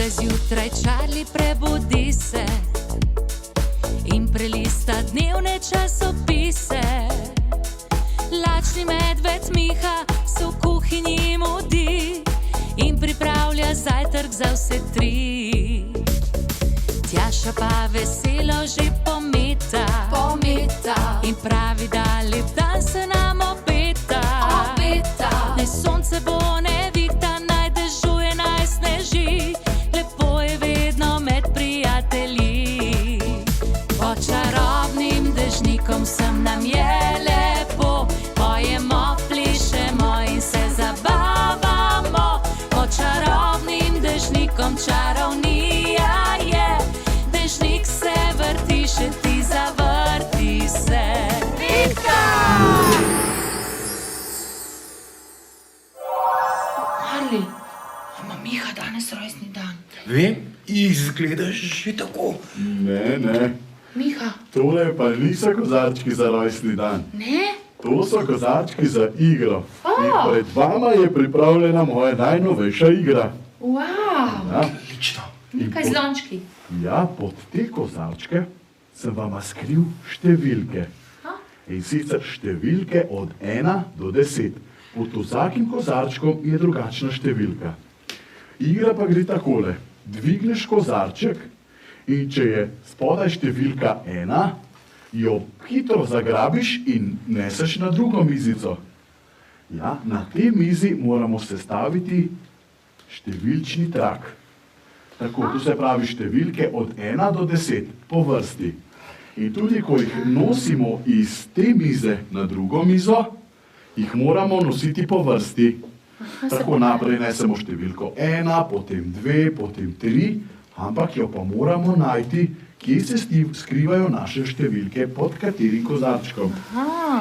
Zjutraj Charlie prebudi se in prelista dnevne časopise. Lačni medved Miha se v kuhinji mudi in pripravlja zajtrk za vse tri. Tjaša pa veselo že pometa in pravi, da lep dan se nam obeta. Ne sonce bo, ne vihta, naj dežuje, naj sneži, lepo je vedno med prijatelji. Pod čarobnim dežnikom sem nam je lepo, pojemo, plišemo in se zabavamo. Pod čarobnim dežnikom čarovnija je, dežnik se vrti, še ti zavrti se. Vitka! Charlie, ima Miha danes rojstni dan? Vem, izgledaš že tako. Ne. Miha? Tole pa niso kozarčki za rojstni dan. Ne? To so kozarčki za igro. In pred vama je pripravljena moja najnovejša igra. Wow! Ja. Lično. Nekaj zlončki. Ja, pod te kozarčke sem vama skril številke. In sicer številke od 1 do 10. Pod vsakim kozarčkom je drugačna številka. Igra pa gre takole. Dvigneš kozarček in če je spodaj številka 1, jo hitro zagrabiš in neseš na drugo mizico. Ja, na tej mizi moramo sestaviti številčni trak. Tako, to se pravi številke od 1 do 10 po vrsti. In tudi, ko jih nosimo iz te mize na drugo mizo, jih moramo nositi po vrsti. Tako naprej nesemo številko 1, potem 2, potem 3, ampak jo pa moramo najti, kje se skrivajo naše številke, pod katerim kozarčkom.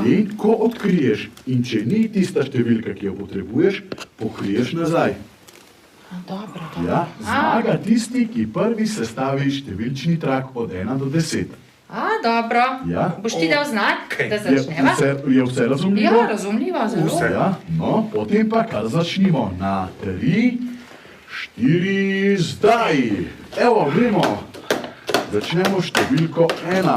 In ko odkriješ, in če ni tista številka, ki jo potrebuješ, pokriješ nazaj. Dobro. Ja, zmaga tisti, ki prvi sestavi številčni trak od 1 do 10. Dobro. Ja. Boš ti dal znak, da začneva? Je vse razumljivo? Ja, razumljivo, zelo. Vse, ja. No, potem pa kar začnimo. Na 3, 4, zdaj. Evo, gremo. Začnemo številko 1.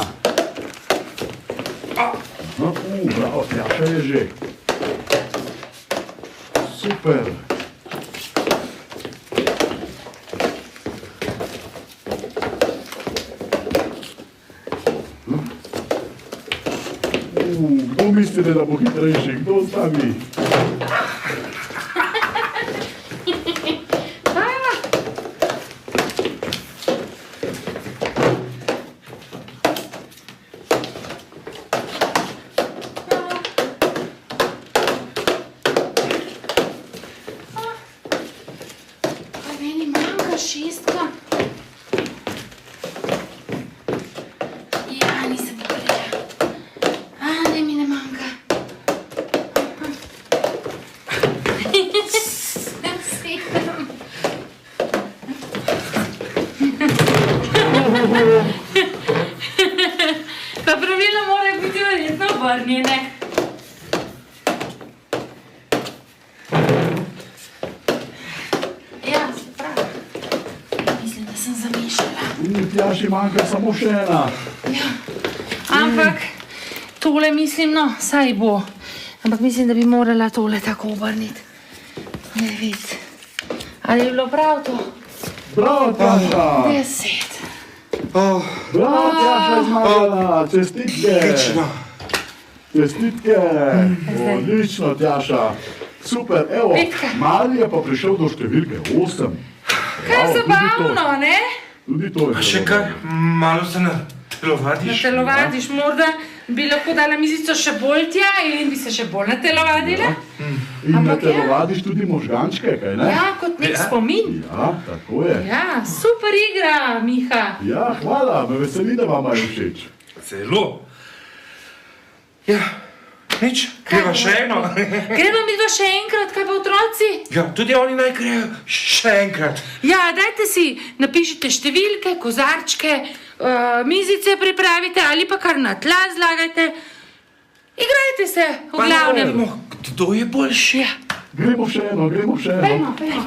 No, bravo, Tjaša je že. Super. Kdo mislite, da bo hitrejši? Kdo stavi? Meni manjka 6. Ja, nisem videla. Ne, mi ne manjka. Pa pravila morajo biti verjetno obrnjene. Ja, se pravi. Mislim, da sem zamešala. Tjaši manjka samo še 1. Ja, ampak tole mislim, no, saj bo. Ampak mislim, da bi morala tole tako obrniti. Ne vid. Ali je bilo prav to? Bravo, Tjaša! 10. Bravo, Tjaša je zmagala! Čestitke! Lično. Čestitke! Odlično, Tjaša! Super, evo, Mali je pa prišel do številke 8. Kar zabavno, ne? Tudi to je. Pa še kar malo se natelovadiš. Natelovadiš, morda bi lahko dala mizico še bolj tja in bi se še bolj natelovadila. In natelovadiš tudi možgančke, kaj ne? Ja, kot nek spomin. Ja, tako je. Ja, super igra, Miha. Ja, hvala, me veseli, da vama je všeč. Zelo. Ja, nič, greva še eno. Greva midva še enkrat, kaj pa otroci? Ja, tudi oni naj grejo še enkrat. Ja, dajte si, napišite številke, kozarčke, mizice pripravite ali pa kar na tla zlagajte. Igrajte se, v glavnem. Kdo je boljši? Gremo še eno, gremo še eno. Pejmo.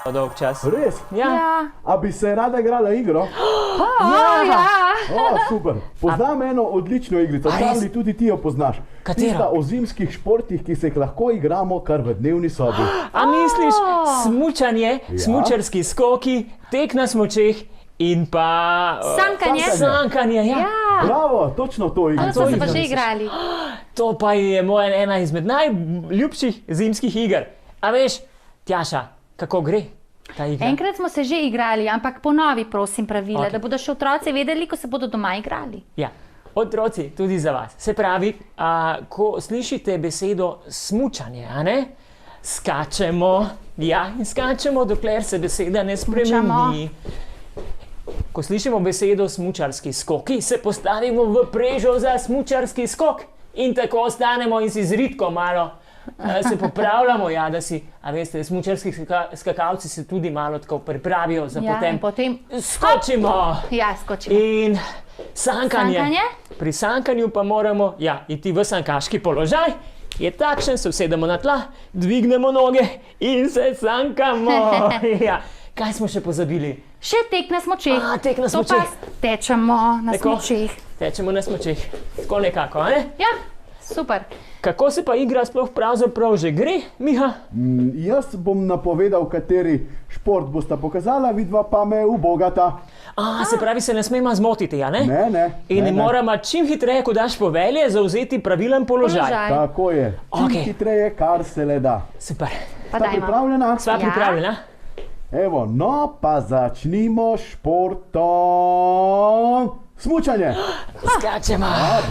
dolg čas. Res? Ja. A bi se rada igrala igro? Ja. O, super. Poznam eno odlično igrico, Charlie, tudi ti jo poznaš. Katero? Tista o zimskih športih, ki se jih lahko igramo kar v dnevni sobi. A misliš smučanje, smučarski skoki, tek na smučeh in pa... Sankanje. Sankanje, ja. Bravo, točno to To igrico. smo se pa že misliš? igrali. To pa je moja ena izmed najljubših zimskih iger. A veš, Tjaša, kako gre ta igra? Enkrat smo se že igrali, ampak ponovi, prosim, pravila, Okej. da bodo še otroci vedeli, ko se bodo doma igrali. Ja, otroci, tudi za vas. Se pravi, ko slišite besedo smučanje, a ne? Skačemo, ja, in skačemo, dokler se beseda ne spremeni. Ko slišimo besedo smučarski skoki, se postavimo v prežo za smučarski skok in tako ostanemo in si z ritko malo se popravljamo, ja, da si, a veste, smučarski skakalci se tudi malo tako pripravijo za Ja, in potem skočimo. Ja, skočimo. In sankanje. Sankanje? Pri sankanju pa moramo, ja, iti v sankaški položaj. Je takšen, se usedemo na tla, dvignemo noge in se sankamo. Ja. Kaj smo še pozabili? Še tek na smučeh. Tek na To pa smučeh. tečemo na Tako. smučeh. Tečemo na smučeh. Tako nekako, a ne? Ja, super. Kako se pa igra sploh pravzaprav že gre, Miha? Jaz bom napovedal, kateri šport bosta pokazala, vidva pa me ubogata. Se pravi, se ne smemo zmotiti, a ne? Ne. In moramo čim hitreje, ko daš povelje, zauzeti pravilen položaj. Tako je. Čim Okej. hitreje, kar se le da. Super. Pa Sta dajmo. pripravljena? Sva Ja. pripravljena? Evo, no pa začnimo s športom. Smučanje. Skačemo.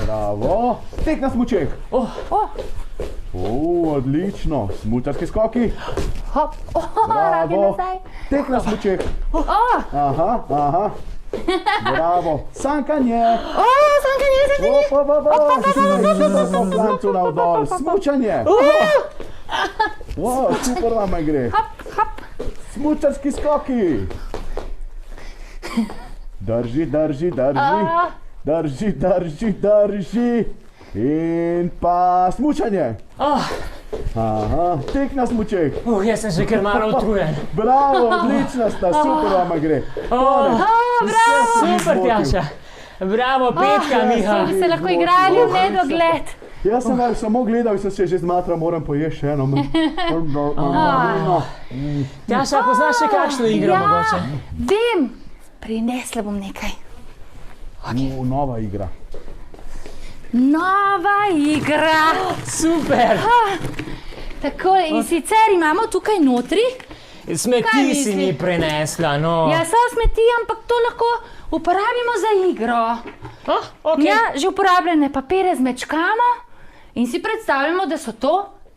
Bravo. Tek na smučeh. Odlično. Smučarski skoki. Hop, radi Bravo. nazaj. Tek na smučeh. Aha. Bravo. Sankanje. Sankanje. Po flancu navdol. Smučanje. Super vam gre. Hop. Smučarski skoki. Drži. In pa smučanje. Aha, tek na smučeh. Jaz sem že kar malo utrujen. Bravo, odlična sta, super vam gre. Super, Tjaša. Bravo, petka, Miha. Bi se lahko igrali v nedogled. Jaz sem vas samo gledal in sem se že zmatral, moram pojesti še eno. Tjaša, poznaš še kakšno igro mogoče? Vem, prinesla bom nekaj. Nova igra. Nova igra. Super. Tako, in sicer imamo tukaj notri. Kaj Smeti si misliš? mi prenesla, no. Ja, so smeti, ampak to lahko uporabimo za igro. Okay. Ja, že uporabljene papire zmečkamo in si predstavljamo, da so to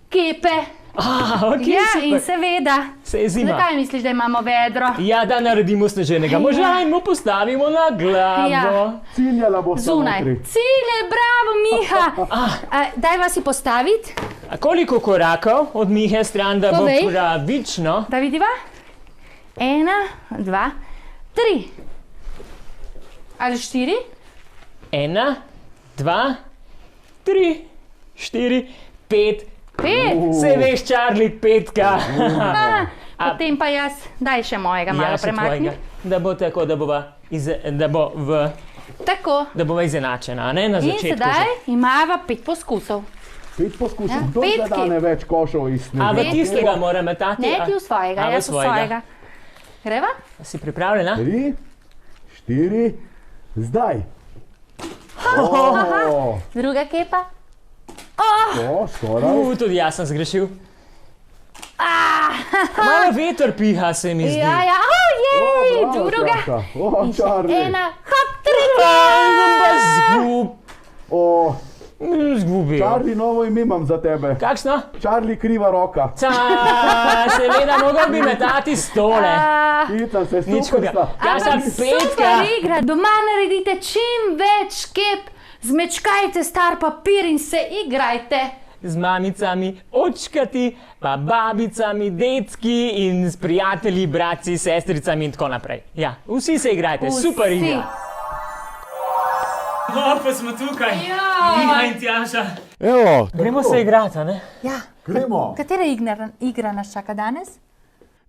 kepe. Okay, Ja, super. in seveda. Se je zima. Zakaj misliš, da imamo vedro? Ja, da naredimo sneženega moža in mu postavimo na glavo. Ja. Ciljala bo Zunaj. Cilje, bravo, Miha. Daj vas si postaviti, A koliko korakov od Mihe stran, da bo Povej. pravično? da vidiva. 1, 2, 3. Ali 4? 1, 2, 3, 4, 5. 5. Se veš, Charlie, petka. Potem pa jaz, daj še mojega malo še premakni. tvojega. Da bo tako, da Tako. bova izenačena, a ne na In začetku. sedaj imava 5 poskusov. 5 poskusov, Ja, kdo petki. zadane več košov iz A snega? v tistega mora metati? Ne ti v svojega, A v jaz v svojega. Greva? Si pripravljena? 3, 4, zdaj. Druga kepa. Skoraj. Tudi jaz sem zgrešil. Malo veter piha, se mi zdi. Ja, jej, druga. In še Charlie. ena, hop, tretja. Zgubil. Charlie, novo ime imam za tebe. Kakšno? Charlie, kriva roka. Seveda, mogel bi metati stole. Hitam se, Nič super hudega. sta. Jaz sem petka. Super igra, doma naredite čim več kep, zmečkajte star papir in se igrajte. Z mamicami, očkati, pa babicami, detki in s prijatelji, bratci, sestricami in tako naprej. Ja, vsi se igrajte, super igra. Pa smo tukaj. Miha in Tjaša. Evo, Gremo se igrati, a ne? Ja, gremo. katera igra nas čaka danes?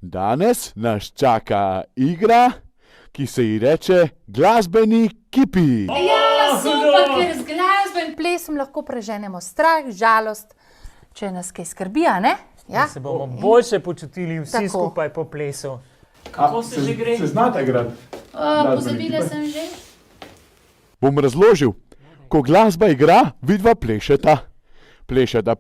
Danes nas čaka igra, ki se ji reče glasbeni kipi. Ja, super, hudo. ker z glasbo in plesom lahko preženemo strah, žalost, če nas kaj skrbi, a ne? Ja? Se bomo boljše počutili vsi Tako. skupaj po plesu. Kako se že gre? Se znate igrati? Pozabila sem že. Bom razložil. Ko glasba igra, vidva plešeta. Plešeta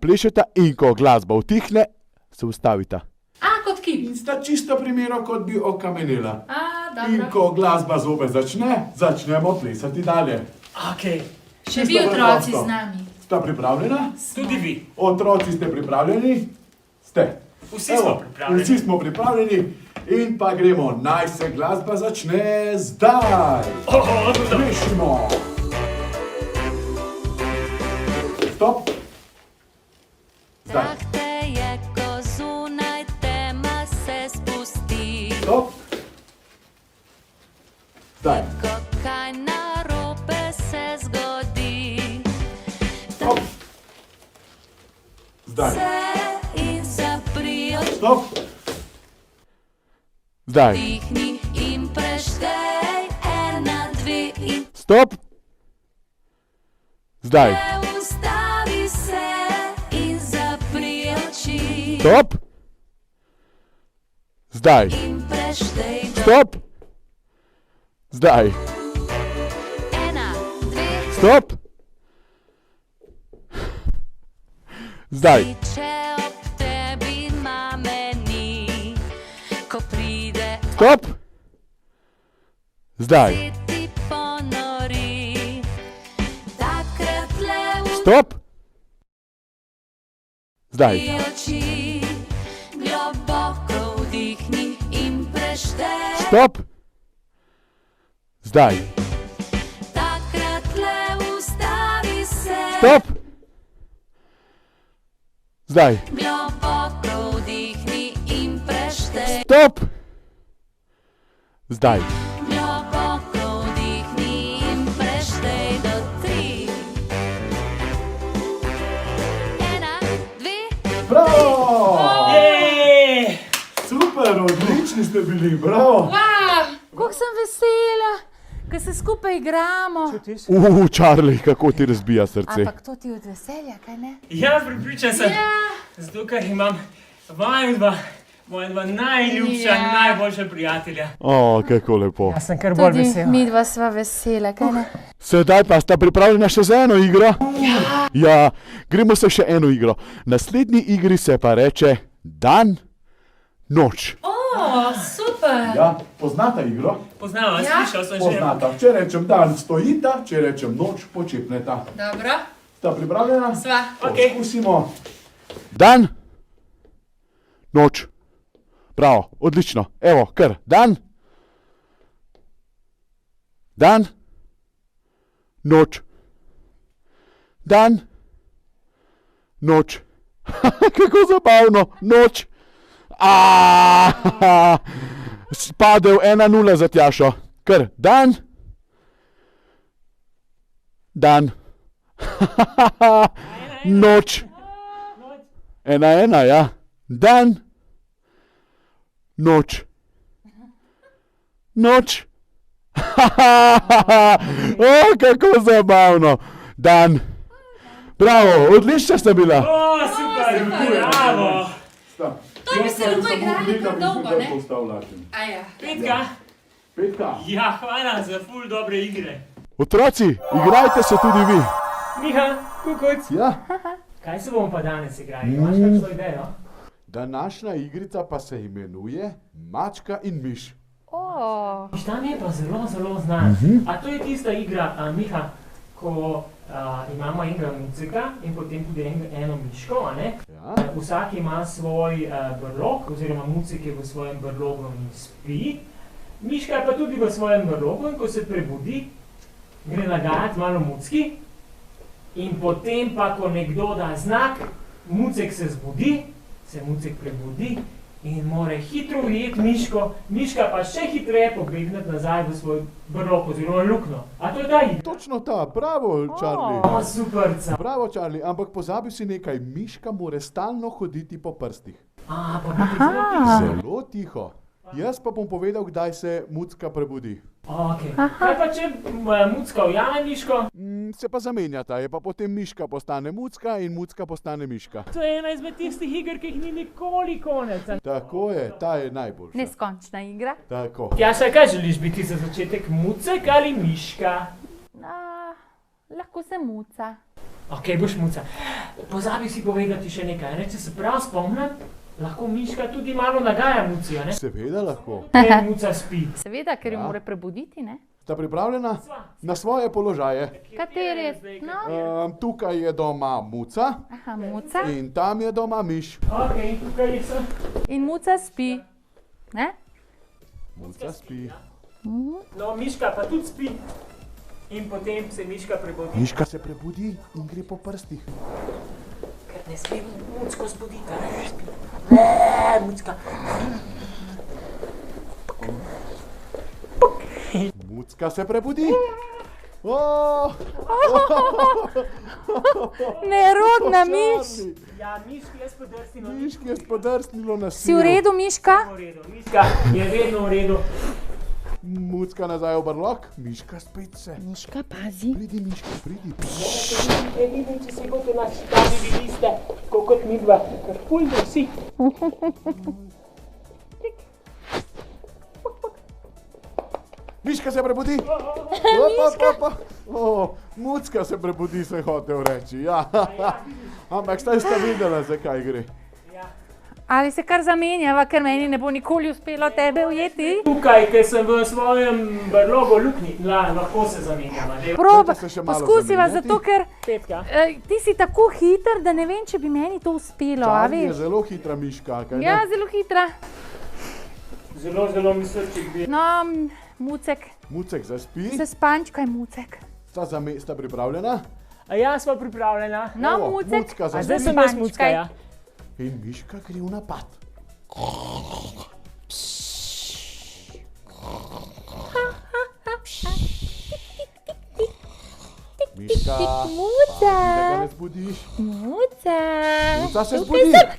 in ko glasba utihne, se ustavita. A, kot kip. In sta čisto primero, kot bi okamenila. A, In dobro. ko glasba zopet začne, začnemo plesati dalje. Okay. Še vi Čisto otroci preprosto. z nami. Sta pripravljena? Tudi vi. Otroci ste pripravljeni? Ste. Vsi smo pripravljeni. Vsi smo pripravljeni in pa gremo. Naj se glasba začne zdaj. Plešimo. Stop. Zdaj. Strah te je, ko zunaj tema se spusti. Stop. Zdaj. Ko kaj narobe se zgodi, Stop. Zdaj. se in zapri oči, Stop. Zdaj. dihni in preštej, 1, 2 in Stop. Zdaj. ustavi se in zapri oči. Stop. Zdaj. In preštej do Stop. Zdaj. 1, 2, Stop. Zdaj. če ob tebi mame ni, ko pride Stop. Zdaj. se ti ponori, takrat le Stop. Zdaj. Zapri oči, globoko vdihni in preštej. Stop. Zdaj. Takrat le ustavi se. Stop. Zdaj. Globoko vdihni in preštej. Stop. Zdaj. Globoko vdihni in preštej do 3. 1, 2. Bravo! Jej! Super, odlični ste bili, bravo! Wow, kako sem vesela, ko se skupaj igramo. Čutiš? Charlie, kako ti razbija srce. Ampak to ti od veselja, kaj ne? Ja, pripričan sem. Ja. Zato, ker imam moja dva najljubša, Ja. najboljša prijatelja. O, kako lepo. Jaz sem kar bolj Tudi vesel. mi dva sva vesela, kaj ne? Sedaj pa sta pripravljena še za eno igro? Ja, gremo se še eno igro. Naslednji igri se pa reče dan, noč. O, super. Ja, poznata igro? Poznam, Ja. slišal sem že. Poznata. Če rečem dan, stojita, če rečem noč, počepneta. Dobro, Sta pripravljena? sva. Okej. Poskusimo. Dan, noč. Bravo, odlično. Evo, kar, dan, dan, noč, dan, noč. Kako zabavno, noč. Spadel 1-0 za Tjašo. Kar, dan, dan, noč. 1-1, ja. Dan, noč. Noč. O, kako zabavno. Dan. Bravo, odlična sta bila. O, super, bravo. To bi se lahko igrali kar dolgo, ne? Aja. Petka. Petka. Ja, hvala za ful dobre igre. Otroci, igrajte se tudi vi. Miha, kukuc. Ja. Kaj se bomo pa danes igrali? Imaš kakšno idejo? Današnja igrica pa se imenuje Mačka in miš. O, Tam je pa zelo znan. A to je tista igra, Miha, ko imamo enega mucika in potem tudi eno miško, a ne? Ja. Vsak ima svoj brlog, oziroma mucik je v svojem brlogu in spi. Miška je pa tudi v svojem brlogu in ko se prebudi, gre nagajati malo mucki. In potem pa, ko nekdo da znak, mucek se zbudi, se mucek prebudi in more hitro ujeti miško, miška pa še hitreje pobegniti nazaj v svoj brlog oziroma luknjo. A to je ta igra? Točno ta, bravo, Charlie. O, superca. Bravo, Charlie, ampak pozabil si nekaj, miška mora stalno hoditi po prstih. Zelo tiho. Jaz pa bom povedal, kdaj se mucka prebudi. Okay. Kaj pa če mucka ujame miško? Se pa zamenjata, je pa potem miška postane mucka in mucka postane miška. To je ena izmed tistih iger, ki jih ni nikoli konec. Tako je, ta je najboljša. Neskončna igra. Tako. Tjaša, kaj želiš biti za začetek, mucek ali miška? Lahko se muca. Ok, boš muca. Pozabi si povedati še nekaj, ne? Če se prav spomnim, lahko miška tudi malo nagaja muci, a ne? Seveda lahko. Ker muca spi. Seveda, ker jo mora prebuditi, ne? Sta pripravljena? Na svoje položaje. Kateri? No, Tukaj je doma muca aha, muca. in tam je doma miš. Ok, tukaj sem. In muca spi. Ne? Muca spi. No, miška pa tudi spi. In potem se miška prebudi. Miška se prebudi in gre po prstih. Ker ne sme mucko zbuditi, a ne spi. Ne, mucka. Mucka se prebudi. Nerodna miš. Ja, miški je spodrsnilo. Miški je spodrsnilo na Si v silu. redu, Miška? V redu, miška je vedno v redu. Mucka nazaj v brlog, miška spet se. Miška, pazi. Pridi, miška, pridi. Ne vidim, če se boste naštali, bili ste, tako kot mi dva. Kar puldo si. Miška se prebudi. Mucka se prebudi, se je hotel reči. Ja. Ampak zdaj sta videla, zakaj gre. Ali se kar zamenjava, ker meni ne bo nikoli uspelo tebe ujeti? Tukaj, ker sem v svojem brlogu luknji, lahko se zamenjava. Proba, Dajte se še malo poskusiva, zamenjati. zato ker Petka. ti si tako hiter, da ne vem, če bi meni to uspelo, a Čarli je veš? zelo hitra miška, kaj ne? Ja, zelo hitra. Zelo, zelo misliček bi. No, Mucek, Mucek zaspi. zaspančkaj, Mucek. Sta pripravljena? A ja, sva pripravljena. No, Evo, Mucek, Mucka A zdaj zaspi. sem jaz mucka, ja. In miška gre v napad. Miška, Muca, da ga ne zbudiš. Muca. Muca se zbudi. Mucek!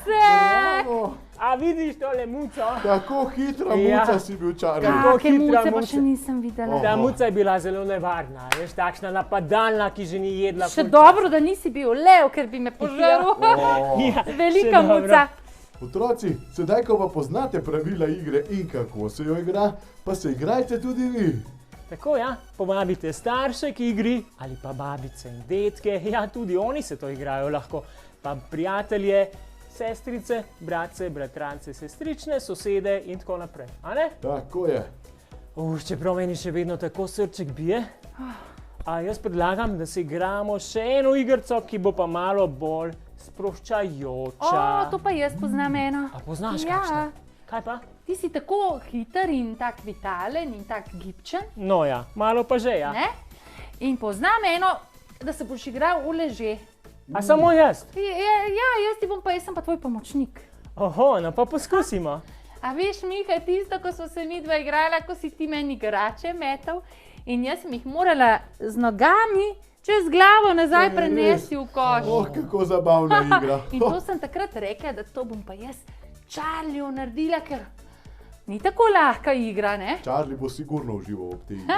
Bravo. A vidiš tole muco? Tako hitra Ja. muca si bil, Čarli. Kako Take hitra muce pa muca. še nisem videla. Ta muca je bila zelo nevarna, veš, takšna napadalna, ki že ni jedla. Še ful dobro, da nisi bil lev, ker bi me požrl. Ja, Velika še dobro. muca. Otroci, sedaj ko pa poznate pravila igre in kako se jo igra, pa se igrajte tudi vi. Tako, ja, povabite starše k igri ali pa babice in detke, ja, tudi oni se to igrajo lahko, pa prijatelje, sestrice, bratce, bratrance, sestrične, sosede in tako naprej, a ne? Tako je. Čeprav meni še vedno tako srček bije, a jaz predlagam, da se igramo še eno igrico, ki bo pa malo bolj sproščajoča. O, to pa jaz poznam eno. A poznaš Ja. kakšne? Kaj pa? Ti si tako hiter in tak vitalen in tak gibčen, No ja, malo pa že, ja. ne? In poznam eno, da se boš igral v leže. A samo jaz? Ja, jaz ti bom pa, jaz sem pa tvoj pomočnik. Oho, no pa poskusimo. A veš, Miha, tisto, ko smo se mi dva igrala, ko si ti meni igrače metal in jaz sem jih morala z nogami čez glavo nazaj prenesti v koš. Kako zabavna igra. In to sem takrat rekla, da to bom pa jaz Čarliju naredila, ker ni tako lahka igra, ne? Čarli bo sigurno užival ob tej igri.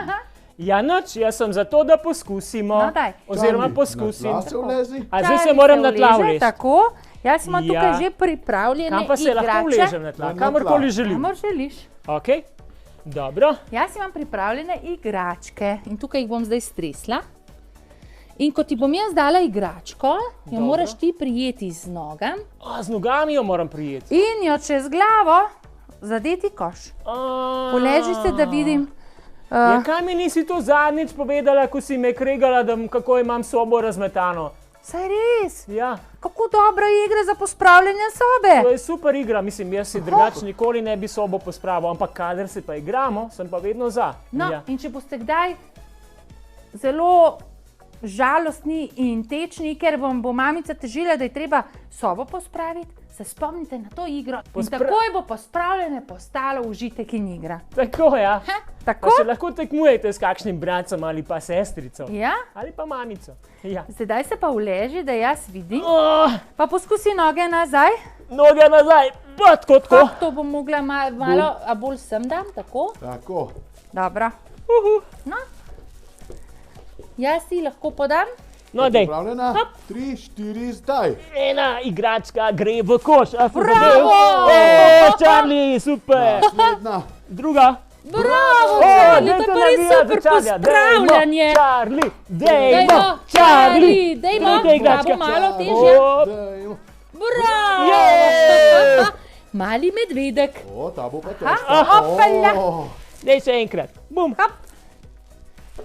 Ja, noč, jaz sem za to, da poskusimo. No, daj. Oziroma Čarli, poskusim. na tla se vlezi. A zdaj se Čarli moram na tla uleže, vleči. Tako, jaz imam tukaj Ja. že pripravljene Kam pa se lahko igrače. uležem na tla? Na Kamorkoli tla. želim. Kamor želiš. Ok, dobro. Jaz imam pripravljene igračke in tukaj jih bom zdaj stresla. In ko ti bom jaz dala igračko, jo Dobro. moraš ti prijeti z nogam A, z nogami jo moram prijeti. in jo čez glavo zadeti koš. Poleži se, da vidim. Ja, kaj mi nisi to zadnjič povedala, ko si me kregala, kako imam sobo razmetano? Saj res, Ja, kako dobra igra za pospravljanje sobe. to je super igra, mislim, jaz si drugače nikoli ne bi sobo pospravil, ampak kadar se pa igramo, sem pa vedno za. No, Ja. in če boste kdaj zelo žalostni in tečni, ker vam bo mamica težila, da je treba sobo pospraviti, se spomnite na to igro. In takoj bo pospravljanje postalo užitek in igra. Tako, ja. Tako? Pa se lahko tekmujete s kakšnim bratcem ali pa sestrico. Ja. Ali pa mamico. Ja. Sedaj se pa uleži, da jaz vidim. Oh, Pa poskusi noge nazaj. noge nazaj, pa tako. Hop, to bom mogla malo, a bolj sem dam, tako? Tako. Dobro. No. Jaz si lahko podam. No, dej. Pripravljena? 3, 4, zdaj. Ena igračka gre v koš. A si Bravo! zadev? O, Charlie, super. Naslednja. Druga. Bravo, O, Charlie, to dajte je pa res navijati super za Charlieja. pospravljanje. Charlie, Dajmo, dejmo, Charlie. dajmo, Tretja igračka. da bo malo težje. Hop. Dajmo. Bravo! Je! Mali medvedek. O, ta bo pa Aha, težka. opala. O, Dej še enkrat. Bum. Hop.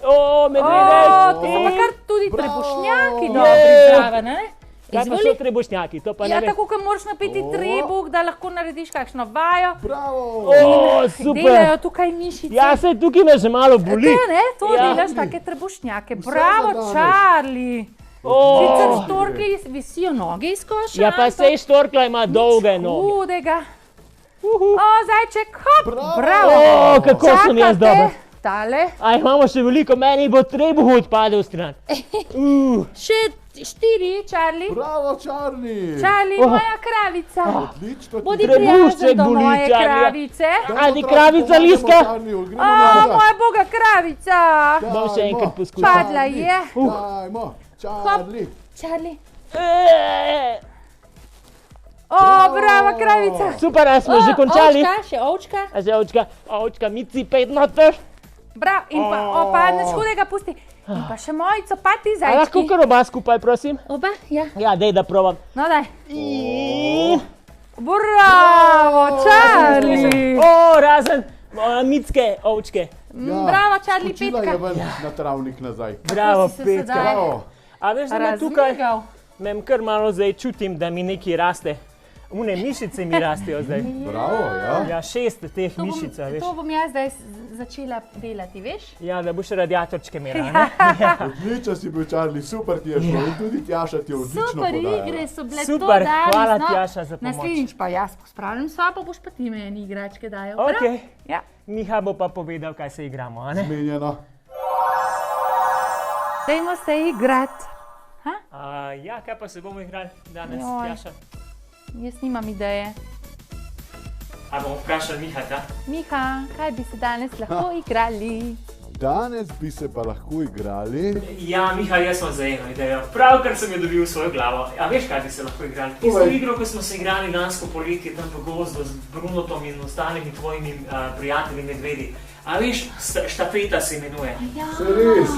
O, medvedek. To so pa kar tudi Bravo. trebušnjaki Je. dobri zraven, ne? Kaj pa so Izvoli. trebušnjaki? To pa Ja, ne vem. tako, kot moraš napiti O. trebuh, da lahko narediš kakšno vajo. Bravo. O, super. Delajo tukaj mišice. Ja, se tukaj me že malo boli. To Ja. delaš take trebušnjake. Vse Bravo, za danes. Charlie. O, Sicer štorklji visijo noge iz koša. ja, pa sej štorkla ima dolge noge. Hudega. O, zajček, hop. Bravo. O, kako sem jaz dober. Tale. A imamo še veliko, meni bo trebuh odpadel stran. Še 4, Charlie. Bravo, Charlie. Charlie, moja kravica. Odlično. ti Bodi gre. Trebušček prijazen do boli, moje Charlie. kravice. Dajmo Ali otroku kravica pomagamo, liska? Charlieju, gremo O, nazaj. moja boga kravica. Bom še enkrat poskusil. Padla je. Dajmo, Charlie. Charlie. E, O, brava kravica. Super, a smo že končali? Ovčka, še ovčka. A že ovčka, mici, pet noter. Bravo, in pa, nič hudega pusti. In pa še mojico, pa ti A lahko zajčki. kar oba skupaj, prosim? Oba, ja. Ja, dej, da probam. No, daj. Bravo, Charlie. O, razen mitske ovčke. Bravo, Charlie, Skočila je petka. ven na travnik nazaj. Bravo, si se petka. sedaj- Bravo. A veš, da me tukaj, Razmigal. mem kar malo zdaj čutim, da mi nekaj raste. Une mišice mi rastejo zdaj. Bravo, ja. Ja, 6 teh mišic, a veš. To bom jaz zdaj začela delati, veš? Ja, da boš radiatorčke imela, ne? Odličen si bil, Charlie, super ti je šlo. In tudi Tjaša ti je odlično Super podajala. igre so bile Super, to danes. hvala, no. Tjaša, za pomoč. Naslednjič pa jaz pospravljam sobo, boš pa ti meni igračke dajal. Ok, prav? Ja. Miha bo pa povedal, kaj se igramo, a ne? Zmenjeno. Dajmo se igrati. Ja, kaj pa se bomo igrali danes, Joj. Tjaša? Jaz nimam ideje. A bomo vprašali Miha, da? Miha, kaj bi se danes lahko igrali? Danes bi se pa lahko igrali. Ja, Miha, jaz sem za eno idejo. Pravkar sem jo dobil v svojo glavo. A veš, kaj bi se lahko igrali? Tisto Povej. igro, ko smo se igrali lansko poletje tam v gozdu z Brunotom in ostalimi tvojimi prijatelji medvedi. A veš, štafeta se imenuje. Se res.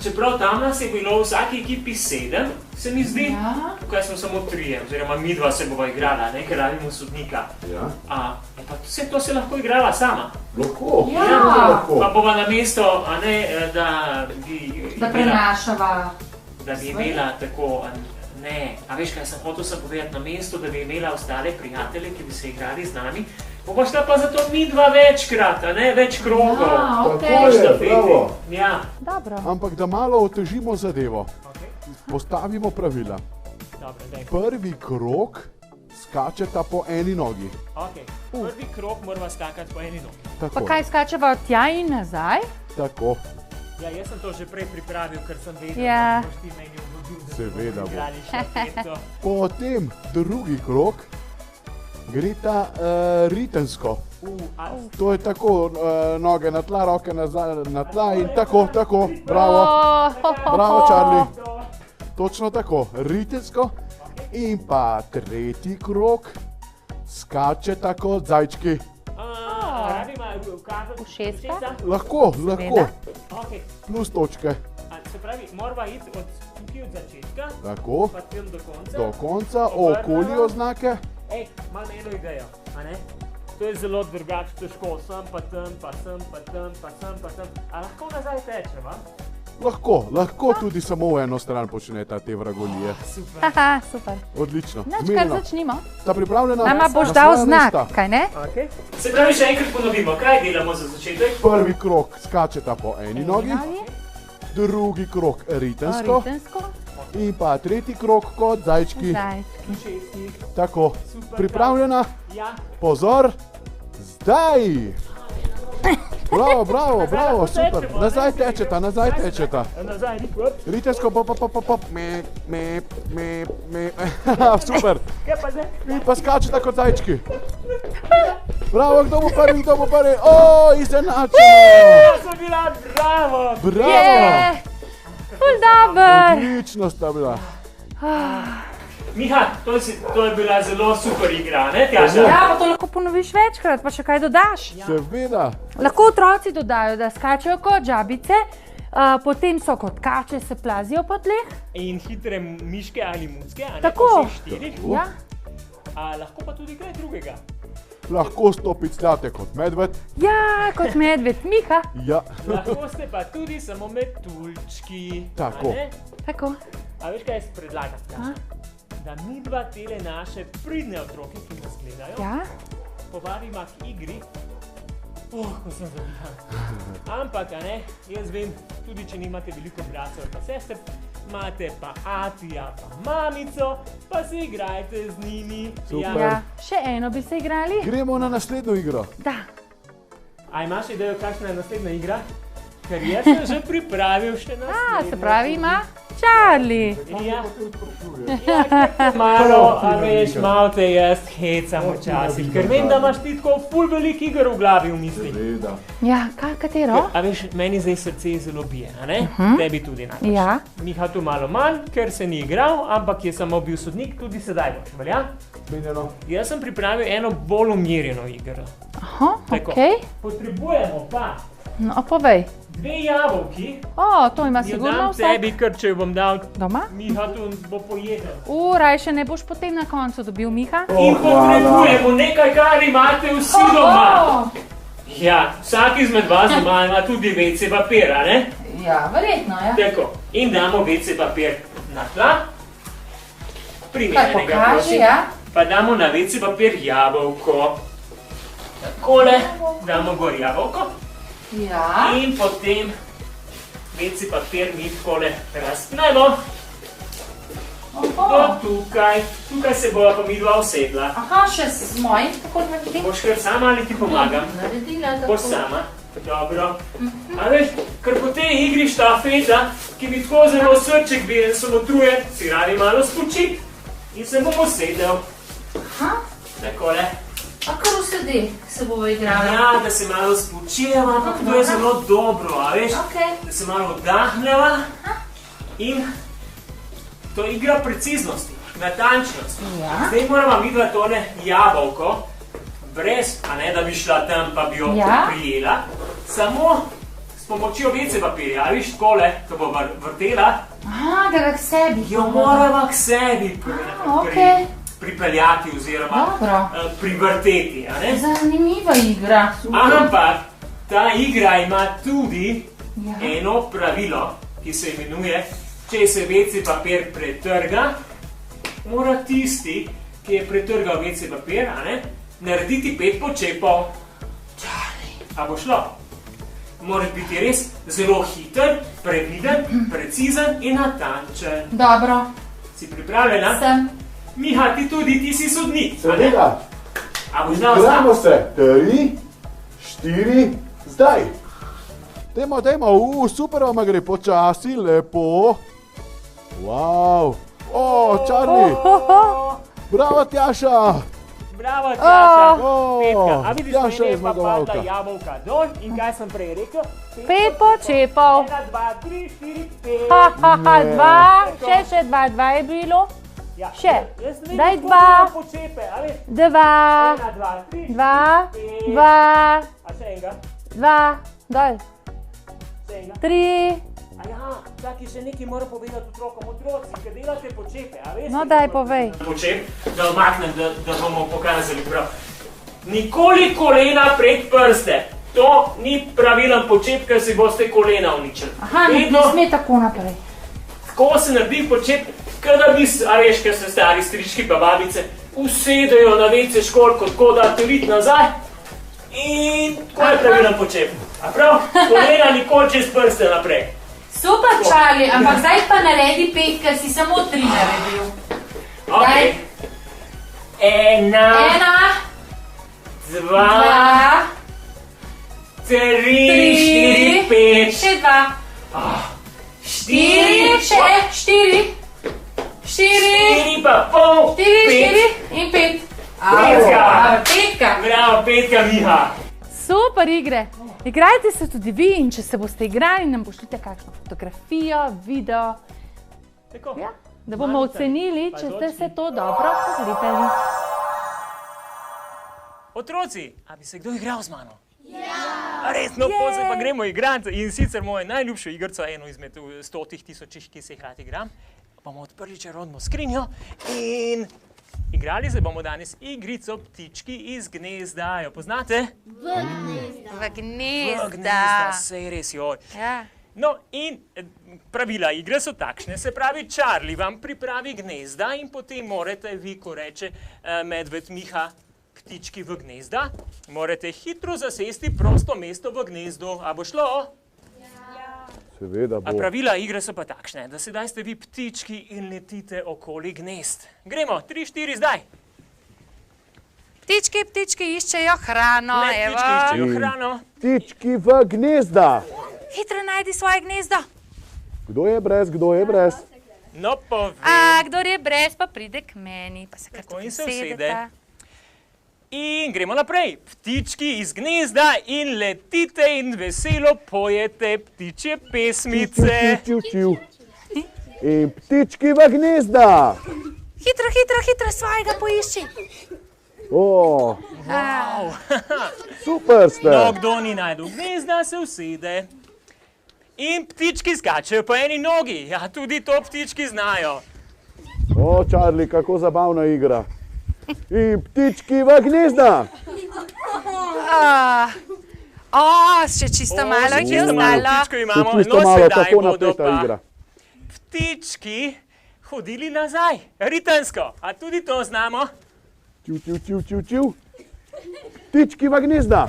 Čeprav tam nas je bilo v vsaki ekipi 7, se mi zdi. Ja. Tukaj smo samo 3, oziroma mi dva se bova igrala, ne, ker rabimo sodnika. Ja. Pa vse to se lahko igrala sama. Lahko. Ja. Seveda lahko. Pa bova na mesto, a ne, da bi prenašava. da bi imela tako, ne, a veš kaj sem hotel povedati, na mesto, da bi imela ostale prijatelje, ki bi se igrali z nami, bomo šla pa zato mi dva večkrat, a ne, več krogov. Ja, Tako okej. je, Štafeti. bravo. Ja, Dobro. Ampak da malo otežimo zadevo, ok, postavimo pravila. dobro, daj. Prvi krog skačeta po eni nogi. Ok, prvi krog morava skakati po eni nogi. Pa Tako, kaj skačeva tja in nazaj? tako. Ja, jaz sem to že prej pripravil, ker sem vedel, Ja. da boš ti meni obljubил, da Seveda bomo bo. igrali štafeto. Potem drugi krog gre ta ritensko. A, To je tako, noge na tla, roke na tla in tako, bravo. Bravo, Charlie. Točno tako, ritensko. In pa tretji krog skače tako zajčki. rabi ima ukazati Ušeska? Lahko. Ok, Plus točke. se pravi, morava iti od tukaj od začetka, Tako, pa tam do konca. do konca, okoli oznake. Ej, imam eno idejo, a ne? To je zelo drugače težko, sem pa tam, pa sem pa tam, pa sem pa tam. A lahko nazaj tečeva? Lahko tudi samo v eno stran počneta te vragolije. Super. Haha, super. Odlično. Nač, kar Zmenjeno. začnimo. Sta pripravljena? Nama boš Na dal svoja znak, mesta. kaj ne? Okay. Se pravi, še enkrat ponovimo, kaj delamo za začetek? Prvi krog skačeta po eni nogi, Nogi, drugi krog ritensko ritensko, in pa tretji krog kot zajčki. zajčki. Šestnik. Tako, Super, pripravljena? Ja. Pozor, zdaj! Bravo, super. potečemo, Nazaj ne? tečeta. Nazaj, hop. Ritesko, pop. Super. Kaj pa zdaj? Vi pa skačete kot zajčki. Bravo, kdo bo prvi? O, izenačeno. Ja sem bila, bravo. Bravo. Ful dober. Odlično sta bila. Miha, to je bila zelo super igra, ne, Tjaša? Ja, pa to lahko ponoviš večkrat, pa še kaj dodaš. Seveda. Lahko otroci dodajo, da skačejo kot žabice, potem so kot kače, se plazijo po tleh. In hitre miške ali mucke, a ne Tako. po vseh štirih. Ja. Lahko pa tudi kaj drugega. Lahko stopicljate kot medved. Ja, kot medved, Miha. Ja. Lahko ste pa tudi samo metuljčki. Tako. a ne? Tako. A veš, kaj jaz predlagam, Tjaša? Da mi dva tele naše pridne otroke, ki nas gledajo, Ja. povabimo k igri. Ko sem zavihan. Ampak, a ne, jaz vem, tudi če nimate veliko bratcev ali pa sester, imate pa atija, pa mamico, pa se igrajte z njimi. Super. Ja. Še eno bi se igrali? Gremo na naslednjo igro. Da. A imaš idejo, kakšna je naslednja igra? Ker jaz sem že pripravil še naslednjo. Se pravi, ima Charlie. Ja. Ja, malo, a veš, malo te jaz hecam včasih, ker vem, da imaš ti tako ful velik iger v glavi v mislih. Seveda. Ja, katero? A veš, meni zdaj srce zelo bije, a ne? Tebi tudi najbolj. Ja. Miha tu malo manj, ker se ni igral, ampak je samo bil sodnik, tudi sedaj boš, velja? Menjeno. Jaz sem pripravil eno bolj umirjeno igro. Aha, Tako. okej. Potrebujemo pa No, povej. 2 jabolki, O, to ima jo sigurno dam vsak tebi, ker če jo bom dal, doma. Miha tu bo pojedel. Rajše ne boš potem na koncu dobil, Miha. In potrebujemo nekaj, kar imate vsi doma. Ja, vsak izmed vas doma ima tudi WC papir, a ne? Ja, verjetno, ja. Tako, in damo WC papir na tla. Primerjenega, pokaži, prosim. ja. Pa damo na WC papir jabolko. Takole, damo gor jabolko. Ja. In potem WC papir mi takole razpnemo. Do tukaj. Tukaj se bova pa midva usedla. Aha, še z mojim, kako naredim? Boš kar sama ali ti pomagam? Naredila tako. Boš sama. Dobro. A veš, ker po tej igri štafeta, ki mi tako zelo srček bije in sem utrujen, si radi malo spočit. In se bom usedel. Aha, Takole. a kar usedi, se bova igrala. Ja, da se malo spočijeva, ampak to je zelo dobro, a veš? Okej. Da se malo oddahneva. In to je igra preciznosti, natančnosti. Ja. Zdaj moramo videti tole jabolko, brez, a ne da bi šla tam pa bi jo Ja. prijela, samo s pomočjo WC papirja, a viš takole, ko bo vrtela, Aha, da ga k sebi. jo moramo k sebi okej. pripeljati oziroma Dobro. privrteti, a ne? Zanimiva igra. Ampak ta igra ima tudi Ja. eno pravilo, ki se imenuje, če se WC papir pretrga, mora tisti, ki je pretrgal WC papir, a ne, narediti 5 počepov. A bo šlo? Moraš biti res zelo hiter, previden, precizen in natančen. Dobro, Si pripravljena? sem. Miha, ti tudi, ti si sodnik, a ne? Seveda. A boš dal Igramo znak? se. 3, 4, zdaj. Dajmo, super vam gre, počasi, lepo. Wow. O, Charlie. Bravo, Tjaša. Bravo, Tjaša. O, Petka, a vidiš, Tjaša meni je je pa padla zmagovalka. jabolka dol in kaj sem prej rekel? 5 počepov. 1, 2, 3, 4, 5. Dva, še 2 je bilo. Ja, Še. jaz ne vem, Daj kako dva. imam počepe, a veš? 2, 1, 2, 3, 2, 4, 2, A še enega, 2, dol, še enega. 3. A ja, čakaj, še nekaj moram povedati otrokom. Otroci, ker delate počepe, a veš? No, daj, povej. Počep, da omaknem, da bomo pokazali prav. Nikoli kolena pred prste. To ni pravilen počep, ker si boste kolena uničili. Aha, ne sme tako naprej. Tako se naredi počep, kada bi, a veš, ker so stari strički pa babice, usedejo na WC školjko, tako da te vidi nazaj in tako je pravilen počep. A prav, kolena nikoli čez prste naprej. Super, Charlie, ampak zdaj pa naredi 5, ker si samo 3 naredil. Ok. 1, 1, 2, 2, 3, 4, 5, Še 2. 4, Še 4. 4. 4 pa pol, 4 in 5. Petka. Bravo, Petka, Miha. Super igre. Igrajte se tudi vi in če se boste igrali, nam pošljite kakšno fotografijo, video. Tako. Ja, da bomo ocenili, če ste se to dobro pogledali. Otroci, a bi se kdo igral z mano? Ja! Resno, pozaj pa gremo igrati in sicer moje najljubšo igrco, eno izmed 100.000, ki se jih rad igram, bomo odprli čarodno skrinjo in igrali se bomo danes igrico Ptički iz gnezda. Jo poznate? V Gnezda, sej res, joj. Ja. No in pravila igre so takšne, se pravi, Charlie vam pripravi gnezda in potem morate vi, ko reče medved Miha, ptički v gnezda, morate hitro zasesti prosto mesto v gnezdu. A bo šlo? Seveda A bo. pravila igre so pa takšne, da sedaj ste vi ptički in letite okoli gnezd. Gremo, 3, 4, zdaj. Ptički iščejo hrano, Ne, ptički iščejo hrano. Ptički v gnezda. Hitro najdi svoje gnezdo. Kdo je brez, kdo je brez? No, povej. A kdor je brez, pa pride k meni, pa se kar Tako, tukaj in se usede. usedeta. In gremo naprej. Ptički iz gnezda in letite in veselo pojete ptičje pesmice. Čiv, čiv. In ptički v gnezda. Hitro svojega poišči. O, Wow. super ste. No, kdo ni najdel gnezda, se usede. In ptički skačejo po eni nogi. Ja, tudi to ptički znajo. O, Charlie, kako zabavna igra. In ptički v gnezda. Še čisto malo jih je Čisto malo ostalo. ptičkov imamo. Čisto No, malo, sedaj kako bodo napeta igra. pa ptički hodili nazaj, ritansko. A tudi to znamo? Čiv, čiv, čiv, čiv, čiv. Ptički v gnezda.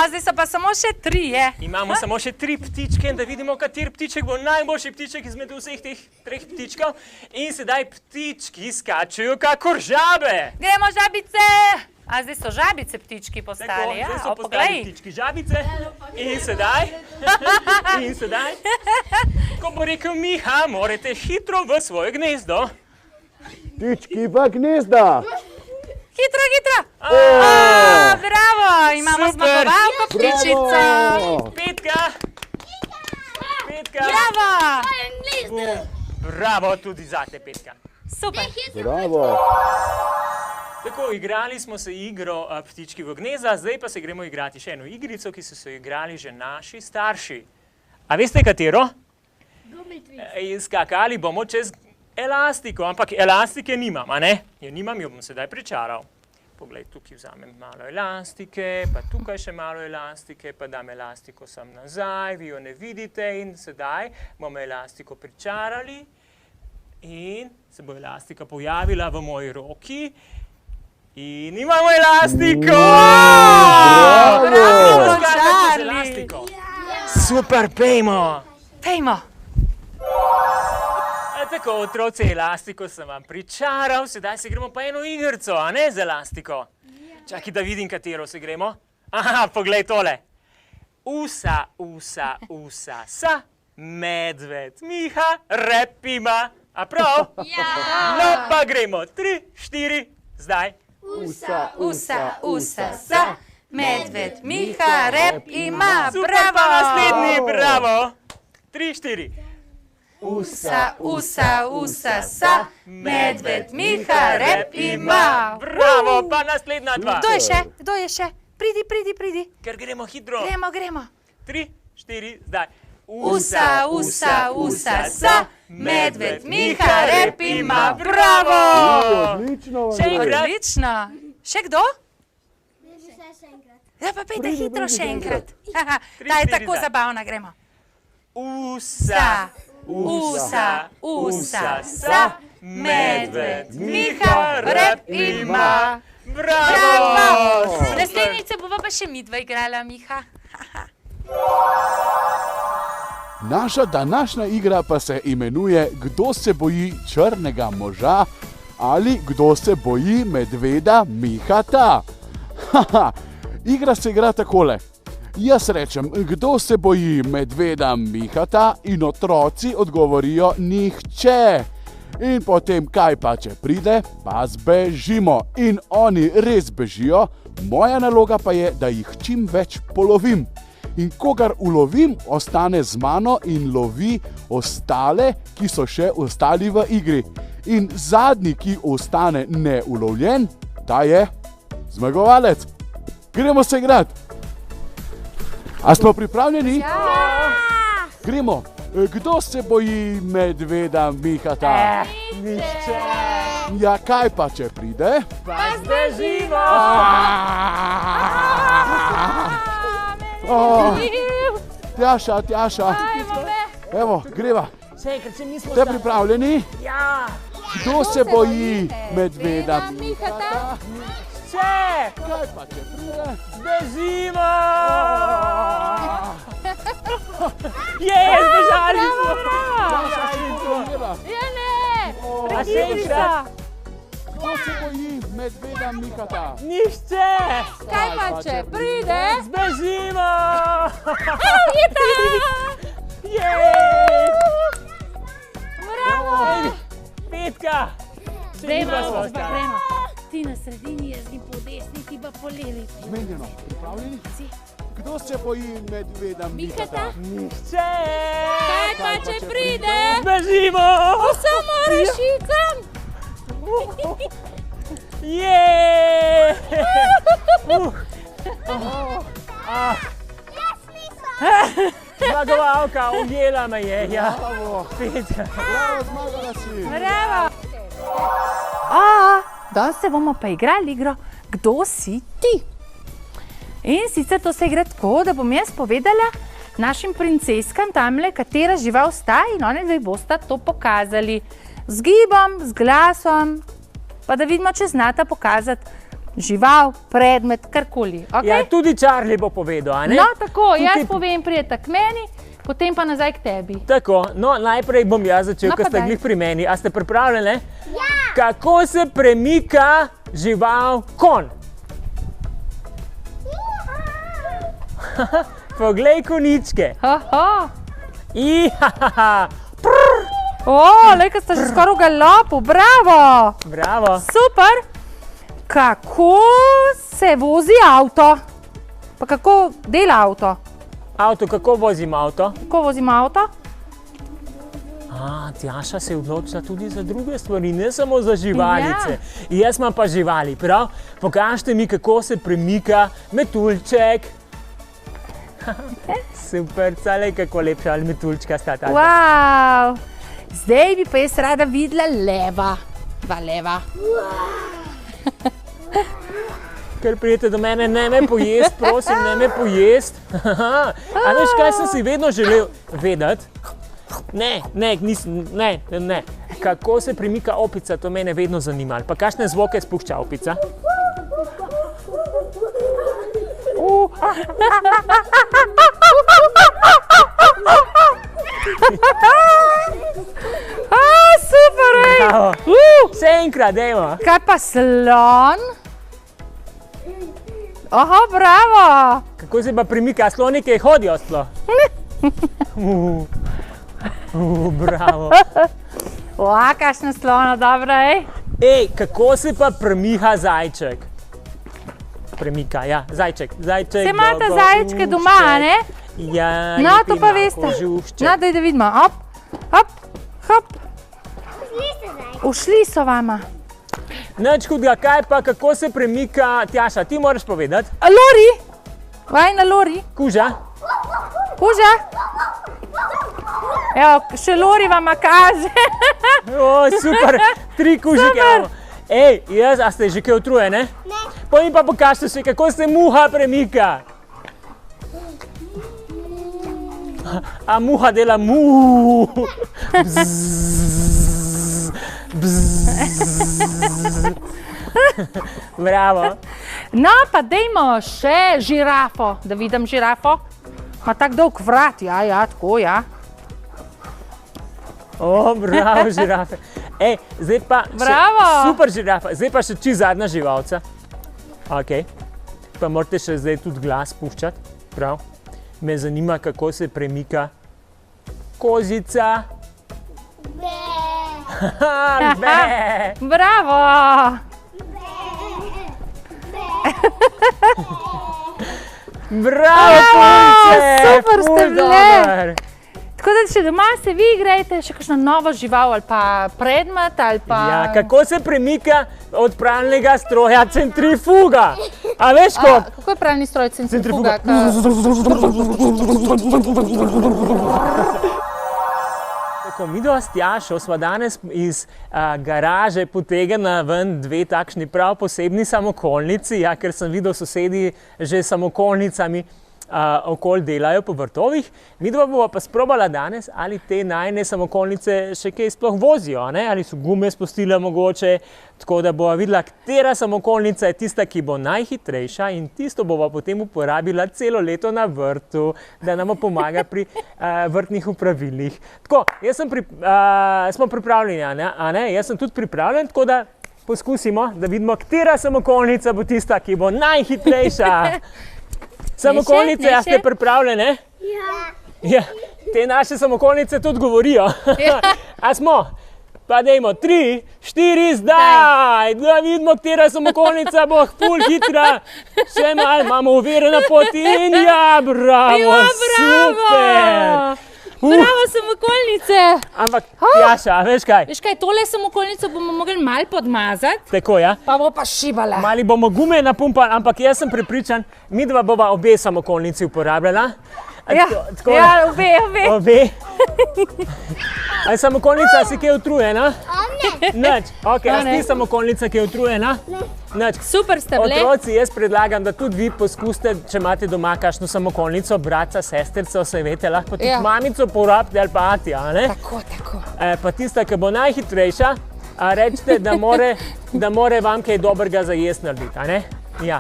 Zdaj so pa samo še 3. Imamo samo še 3 ptičke, da vidimo, kateri ptiček bo najboljši ptiček izmed vseh teh 3 ptičkov. In sedaj ptički skačejo kakor žabe. Gremo žabice. Zdaj so žabice ptički Tako, postali. zdaj so postali Poglej. ptički žabice. In sedaj, ko bo rekel Miha, morate hitro v svoje gnezdo. Ptički v gnezda. Hitro. Bravo, imamo Super. zmagovalko ptičico. Petka. Bravo. Bravo tudi zate, Petka. Super. Bravo. Tako, igrali smo se igro Ptički v gnezda, zdaj pa se gremo igrati še eno igrico, ki so se igrali že naši starši. A veste katero? Skakali bomo čez elastiko, ampak elastike nimam, a ne? Jo nimam, jo bom sedaj pričaral. Poglej, tukaj vzamem malo elastike, pa tukaj še malo elastike, pa dam elastiko sem nazaj, vi jo ne vidite in sedaj bomo elastiko pričarali in se bo elastika pojavila v moji roki in imamo elastiko! Bravo, Skakati z Charlie. elastiko. Super, pejmo! Pejmo. Tako, otroci, elastiko sem vam pričaral, sedaj se gremo pa eno igrico, a ne z elastiko. Čakaj, da vidim, katero se gremo. Aha, poglej tole. Usa, sa, medved Miha, rep ima. A prav? Ja! No pa gremo, 3, 4, zdaj. Usa, sa, medved Miha, rep ima. Super, pa naslednji, bravo. 3, 4. Usa, sa, medved Miha, rep ima. Bravo, pa naslednja 2. Kdo je še? Pridi. Ker gremo hitro. Gremo. 3, 4, zdaj. Usa, sa, medved Miha, rep ima. Bravo! Odlično. Še enkrat. Odlično. Še kdo? Ja, pa pejte hitro še enkrat. Ta je tako zabavna, gremo. Usa, sa, medved Miha, rep ima. Bravo! Naslednjice bova pa še midva igrala, Miha. Naša današnja igra pa se imenuje Kdo se boji črnega moža ali Kdo se boji medveda Mihata. Haha, igra se igra takole. Jaz rečem, kdo se boji medveda Mihata in otroci odgovorijo nihče. In potem kaj pa, če pride, pa zbežimo. In oni res bežijo, moja naloga pa je, da jih čim več polovim. In kogar ulovim, ostane z mano in lovi ostale, ki so še ostali v igri. In zadnji, ki ostane neulovljen, ta je zmagovalec. Gremo se igrati. A smo pripravljeni? Ja! Gremo. Kdo se boji medveda Mihata? Nihče. Ja, kaj pa, če pride? Pa zbežimo. Tjaša, evo, greva. Še enkrat, če nismo Ste pripravljeni? Ja. Kdo se boji medveda Mihata? Če Kaj pa, če pride? zbežimo. Zbežali smo. Ja, ne! A še enkrat. Kdo se boji medveda Mihata? Nihče. Kaj pa, če pride? Zbežimo. Bravo! Petka. Gremo. Ti na sredini, jaz grem po desni, ti pa po levi. Zmenjeno. Pripravljeni? Kdo se boji medveda Mihata? Nihče. Kaj pa, če pride? Zbežimo. Samo rešicam! Zmagovalka, ujela me je. Ja. Petka. Bravo, zmagala si. Bravo! Danes se bomo pa igrali igro Kdo si ti? In sicer to se igra tako, da bom jaz povedala našim princeskam tamle, katera žival sta in one dve bosta to pokazali. Z gibom, z glasom, pa da vidimo, če znata pokazati žival, predmet, karkoli. Okay? Ja, tudi Charlie bo povedal, a ne? No, tako, jaz Tukaj- povem, prijeta k meni, potem pa nazaj k tebi. Tako, no najprej bom jaz začel, No, ker pa ste daj. glih pri meni. A ste pripravljeni? Ja! Kako se premika žival konj? Poglej koničke. Aha. Ihahaha. Lej, ko sta že skoraj v galopu, bravo! Bravo. Super! Kako se vozi avto? Pa kako dela avto? Avto, kako vozim avto? Kako vozimo avto? Tjaša se je odločila tudi za druge stvari, ne samo za živalice. Ja. Jaz imam pa živali, prav? Pokažite mi, kako se premika metuljček. Super, cale, kako lepša metuljčka sta ta. Wow. Zdaj bi pa jaz rada videla leva. Dva leva. Ker prijete do mene, ne me pojest, prosim, ne me pojest. A veš, kaj sem si vedno želel vedeti? Ne, nisem, ne. Kako se premika opica, to mene vedno zanimalo. Pa kakšne zvoke spušča opica? Super, ej! Bravo. Še enkrat, dajmo. Kaj pa slon? Aha, bravo! Kako se pa premika, slonike hodijo sploh? Bravo. Kakšna slona, dobra, ej! Ej, kako se pa premika zajček? Premika, ja, zajček. Se imate zajčke doma, a ne? Ja, No, to pa veste. No, daj, da vidimo. Hop, hop, hop. Ušli so vama. Nič hudega, kaj pa, kako se premika, Tjaša, ti moraš povedati. Lori, vaj na lori. Kuža? Kuža. Evo, še lori vama kaže. O, super, 3 kužike imamo. Ej, a ste že kaj utrujene? Ne. Potem pa pokažite še, kako se muha premika. A muha dela mu. Bravo. No, pa dejmo še žirafo, da vidim žirafo. Ma tak dolg vrat, ja, tako, ja. O, bravo, žirafe. Ej, zdaj pa Bravo. Super žirafa, zdaj pa še čisto zadnja živalca. Ok. pa morate še zdaj tudi glas puščati, prav? Me zanima, kako se premika kozica. Be! Bravo! Bravo, punce! Super ste Ful bile! dober. Tako da če doma se vi igrajte še kakšno novo žival ali pa predmet ali pa... Ja, kako se premika od pralnega stroja centrifuga? A veš, Kako je pralni stroj centrifuga? Ko midva s Tjašo sva danes iz garaže potegnila ven dve takšni prav posebni samokolnici, ja, ker sem videl sosedi že s samokolnicami okoli delajo po vrtovih. Midva bova pa sprobala danes, ali te najine samokolnice še kaj sploh vozijo, ne? Ali so gume spustile mogoče, tako da bova videla, katera samokolnica je tista, ki bo najhitrejša in tisto bova potem uporabila celo leto na vrtu, da nam pomaga pri vrtnih opravilih. Tako, smo pripravljeni, a ne? Jaz sem tudi pripravljen, tako da poskusimo, da vidimo, katera samokolnica bo tista, ki bo najhitrejša. Samokolnice, a ste pripravljene? Ja. Te naše samokolnice tudi govorijo. A smo? Pa dajmo 3, 4, zdaj! Da vidimo, katera samokolnica bo ful hitra. Še malo, imamo uverjena poti in ja, bravo, super! Bravo, samokolnice! Ampak, Tjaša, veš kaj? Veš kaj, tole samokolnico bomo mogli malo podmazati, Tako, ja? pa bo pa šibala. Mali bomo gume napumpali, ampak jaz sem prepričan, midva bova obe samokolnici uporabljala. Ja, obe. Obe. A je samokolnica si kaj utrujena? Nič. Ok, a si samokolnica, ki je utrujena? Nič. Super ste bile. Otroci, jaz predlagam, da tudi vi poskusite, če imate doma kakšno samokolnico, bratca, sesterco, se veste, lahko tudi mamico porabite ali pa ati, a ne? Tako. Pa tista, ki bo najhitrejša, rečete, da more vam kaj dobrega za jesti narediti, a ne? Ja.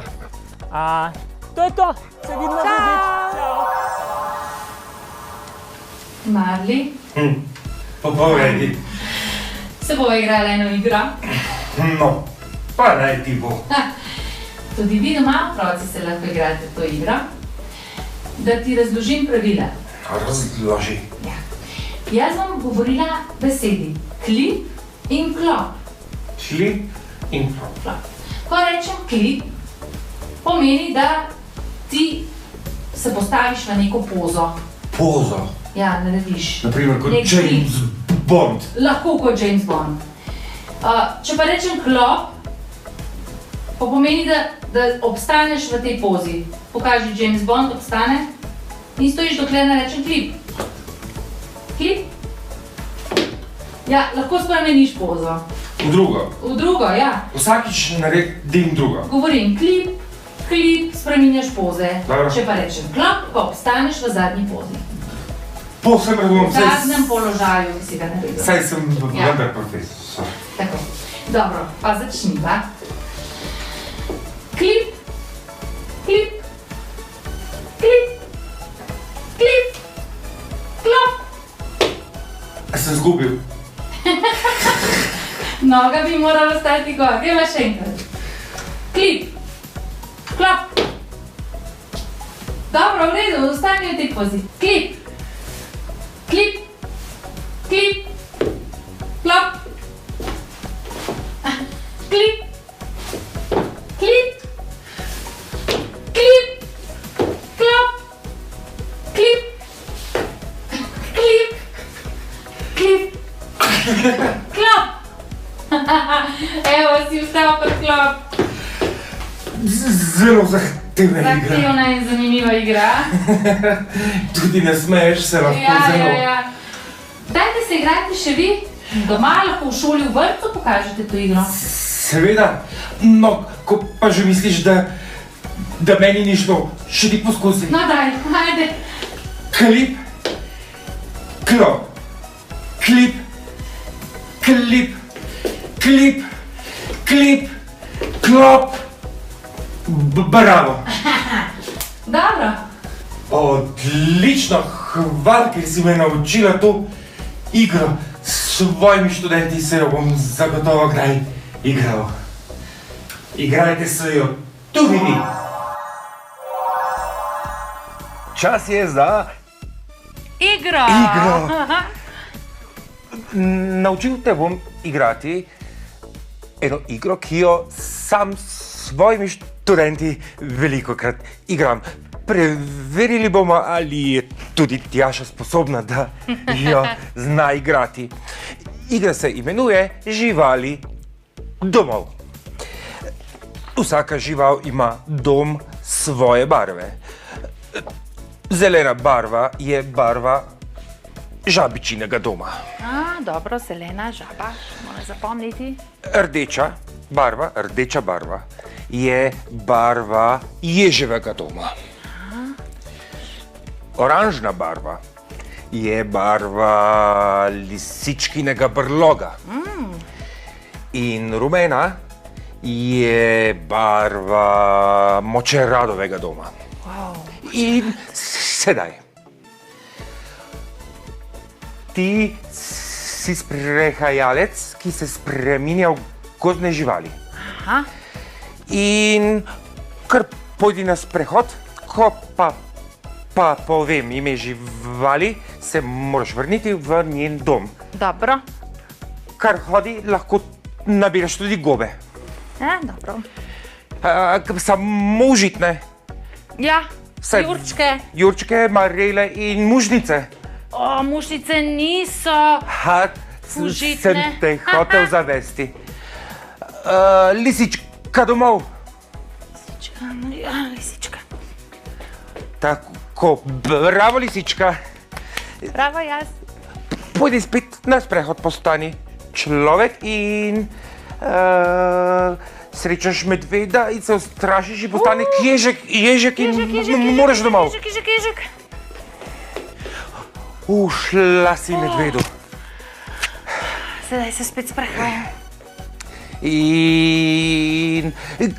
To je to. Se vidimo drugič. Čau. Marli, Povedi. se bova igrala eno igro. No, pa naj ti bo. Tudi vi doma, otroci, se lahko igrate to igro. Da ti razložim pravila. Razloži. Ja. Jaz bom govorila besedi klip in klop. Klip in klop. Ko rečem klip, pomeni, da ti se postaviš v neko pozo. Pozo. Ja, narediš. Naprimer kot nek James Bond. Lahko kot James Bond. Če pa rečem klop, pa pomeni, da obstaneš v tej pozi. Pokaži James Bond, obstane in stojiš, dokler ne rečem klip. Klip. Ja, lahko spremeniš pozo. V drugo. V drugo, ja. Vsakič naredim drugo. Govorim klip, spreminjaš poze. Dobro. Če pa rečem klop, pa obstaneš v zadnji pozi. Povsem razumem. V zadnjem položaju, ki si ga naredil. Saj sem Ja. vendar profesor. Tako. Dobro, pa začniva. Klip, klip, klop. A sem zgubil? Noga bi morala stati gor. Gremo še enkrat. Klip, klop. Dobro, v redu, ostani v tej pozi. Klip, klop. Klip, klop. Klip, klop. Evo, si vstal kot klop. Zelo zahtevna igra. Zahtevna in zanimiva igra. Tudi ne smeješ se lahko zelo. Ja. Dajte se igrati še vi. Doma lahko v šoli, v vrtcu pokažete to igro. Seveda, no, ko pa že misliš, da meni ni šlo, še ti poskusi. No daj, ajde. Klip, klop, klip, klop. Bravo. Dobro. Odlično, hvala, ker si me naučila to igro. S svojimi študenti se jo bom zagotovo kdaj igral. Igrajte se jo tudi vi. čas je za Igro! igro. Naučil te bom igrati eno igro, ki jo sam s svojimi študenti velikokrat igram. Preverili bomo, ali je tudi Tjaša sposobna, da jo zna igrati. Igra se imenuje Živali domov. Vsaka žival ima dom svoje barve. Zelena barva je barva žabičinega doma. Dobro, zelena žaba, moram zapomniti. Rdeča barva je barva ježevega doma. Oranžna barva je barva lisičkinega brloga. In rumena je barva močeradovega doma. In sedaj. Ti si sprehajalec, ki se spreminja v gozdne živali. In kar pojdi na sprehod, ko pa povem ime živali, se moraš vrniti v njen dom. Dobro. Kar hodi, lahko nabiraš tudi gobe. Dobro. Samo užitne. Ja, Vse. Jurčke, marele in mužnice. Mušnice niso. Užitne. Sem te hotel zavesti. Lisička domov. Lisička. Tako, bravo lisička. Bravo, jaz. Pojdi spet na sprehod, postani človek in srečaš medveda in se ustrašiš in postane ježek in moraš domov. Ježek. Ušla si medvedu. Sedaj se spet sprehajam. In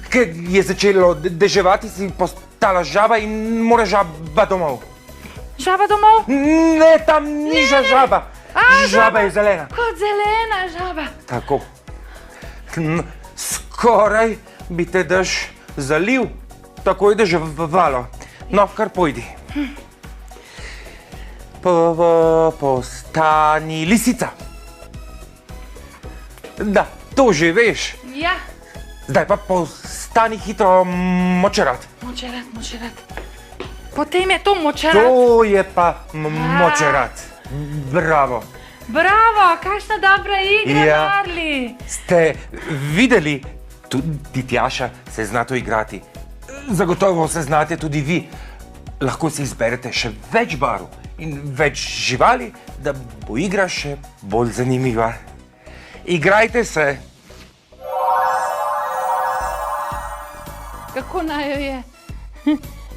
ker je začelo deževati, si postala žaba in mora žaba domov. Žaba domov? Ne, tam ni žaba. Žaba je zelena. Kot zelena žaba. Tako. Skoraj bi te dež zalil, tako je deževalo. No, kar pojdi. Postani lisica. Da, to že veš. Ja. Zdaj pa postani hitro močerat. Močerat. Potem je to močerat. To je pa močerat. Bravo. Bravo, kakšna dobra igra, Ja. Marli. Ste videli, tudi Tjaša se zna to igrati. Zagotovo se znate tudi vi. Lahko si izberete še več barv in več živali, da bo igra še bolj zanimiva. Igrajte se. Kako naj jo je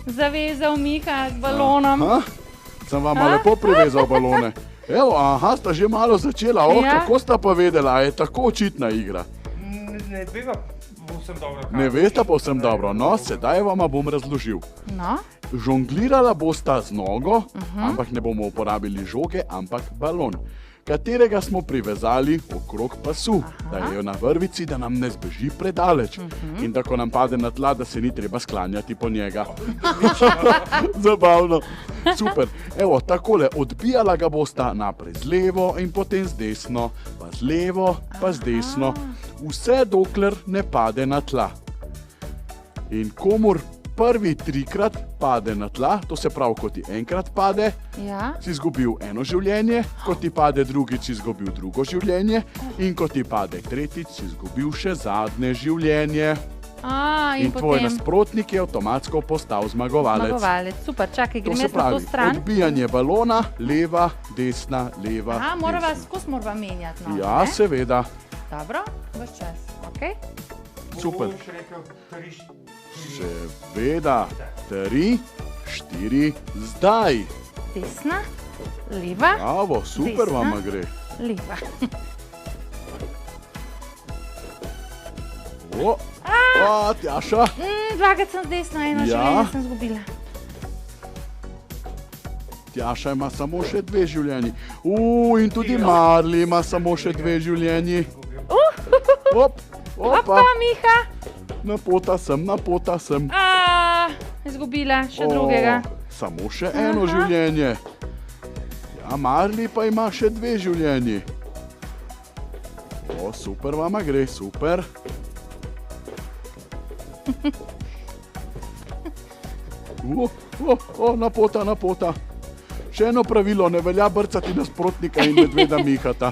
zavezal Miha z balonom. Sem vam lepo privezal balone. Evo, sta že malo začela. Ja. Kako sta pa vedela, je tako očitna igra. Ne vem, povsem dobro. Ne veste povsem dobro, no, sedaj vama bom razložil. No, Žonglirala bosta z nogo, ampak ne bomo uporabili žoge, ampak balon, katerega smo privezali okrog pasu, da je na vrvici, da nam ne zbeži predaleč. In da ko nam pade na tla, da se ni treba sklanjati po njega. Zabavno. Super. Evo, takole, odbijala ga bosta naprej z levo in potem z desno, pa z levo, pa z desno, vse dokler ne pade na tla. In komur prvi trikrat pade na tla, to se pravi, ko ti enkrat pade, ja. si izgubil eno življenje, ko ti pade drugič, si izgubil drugo življenje in ko ti pade tretjič, si izgubil še zadnje življenje. In tvoj potem nasprotnik je avtomatsko postal zmagovalec. Super, čakaj, To grem se jaz na to pravi, stran. odbijanje balona, leva, desna, leva, Morava desna. skozi morava menjati. No, Ja, ne? seveda. Dobro, ves čas, ok? Super. Seveda. 3, 4, zdaj. Desna, leva, Bravo, super Desna. vama gre. leva. Tjaša. Dvakrat sem z desno, eno Ja. življenje sem izgubila. Tjaša ima samo še 2 življenji. In tudi Marli ima samo še 2 življenji. Opa, Pa, Miha, napota sem. izgubila še drugega. samo še eno življenje. Ja, Marli pa ima še 2 življenji. O, super vama gre, super. Napota. Še eno pravilo, ne velja brcati nasprotnika in medveda Mihata.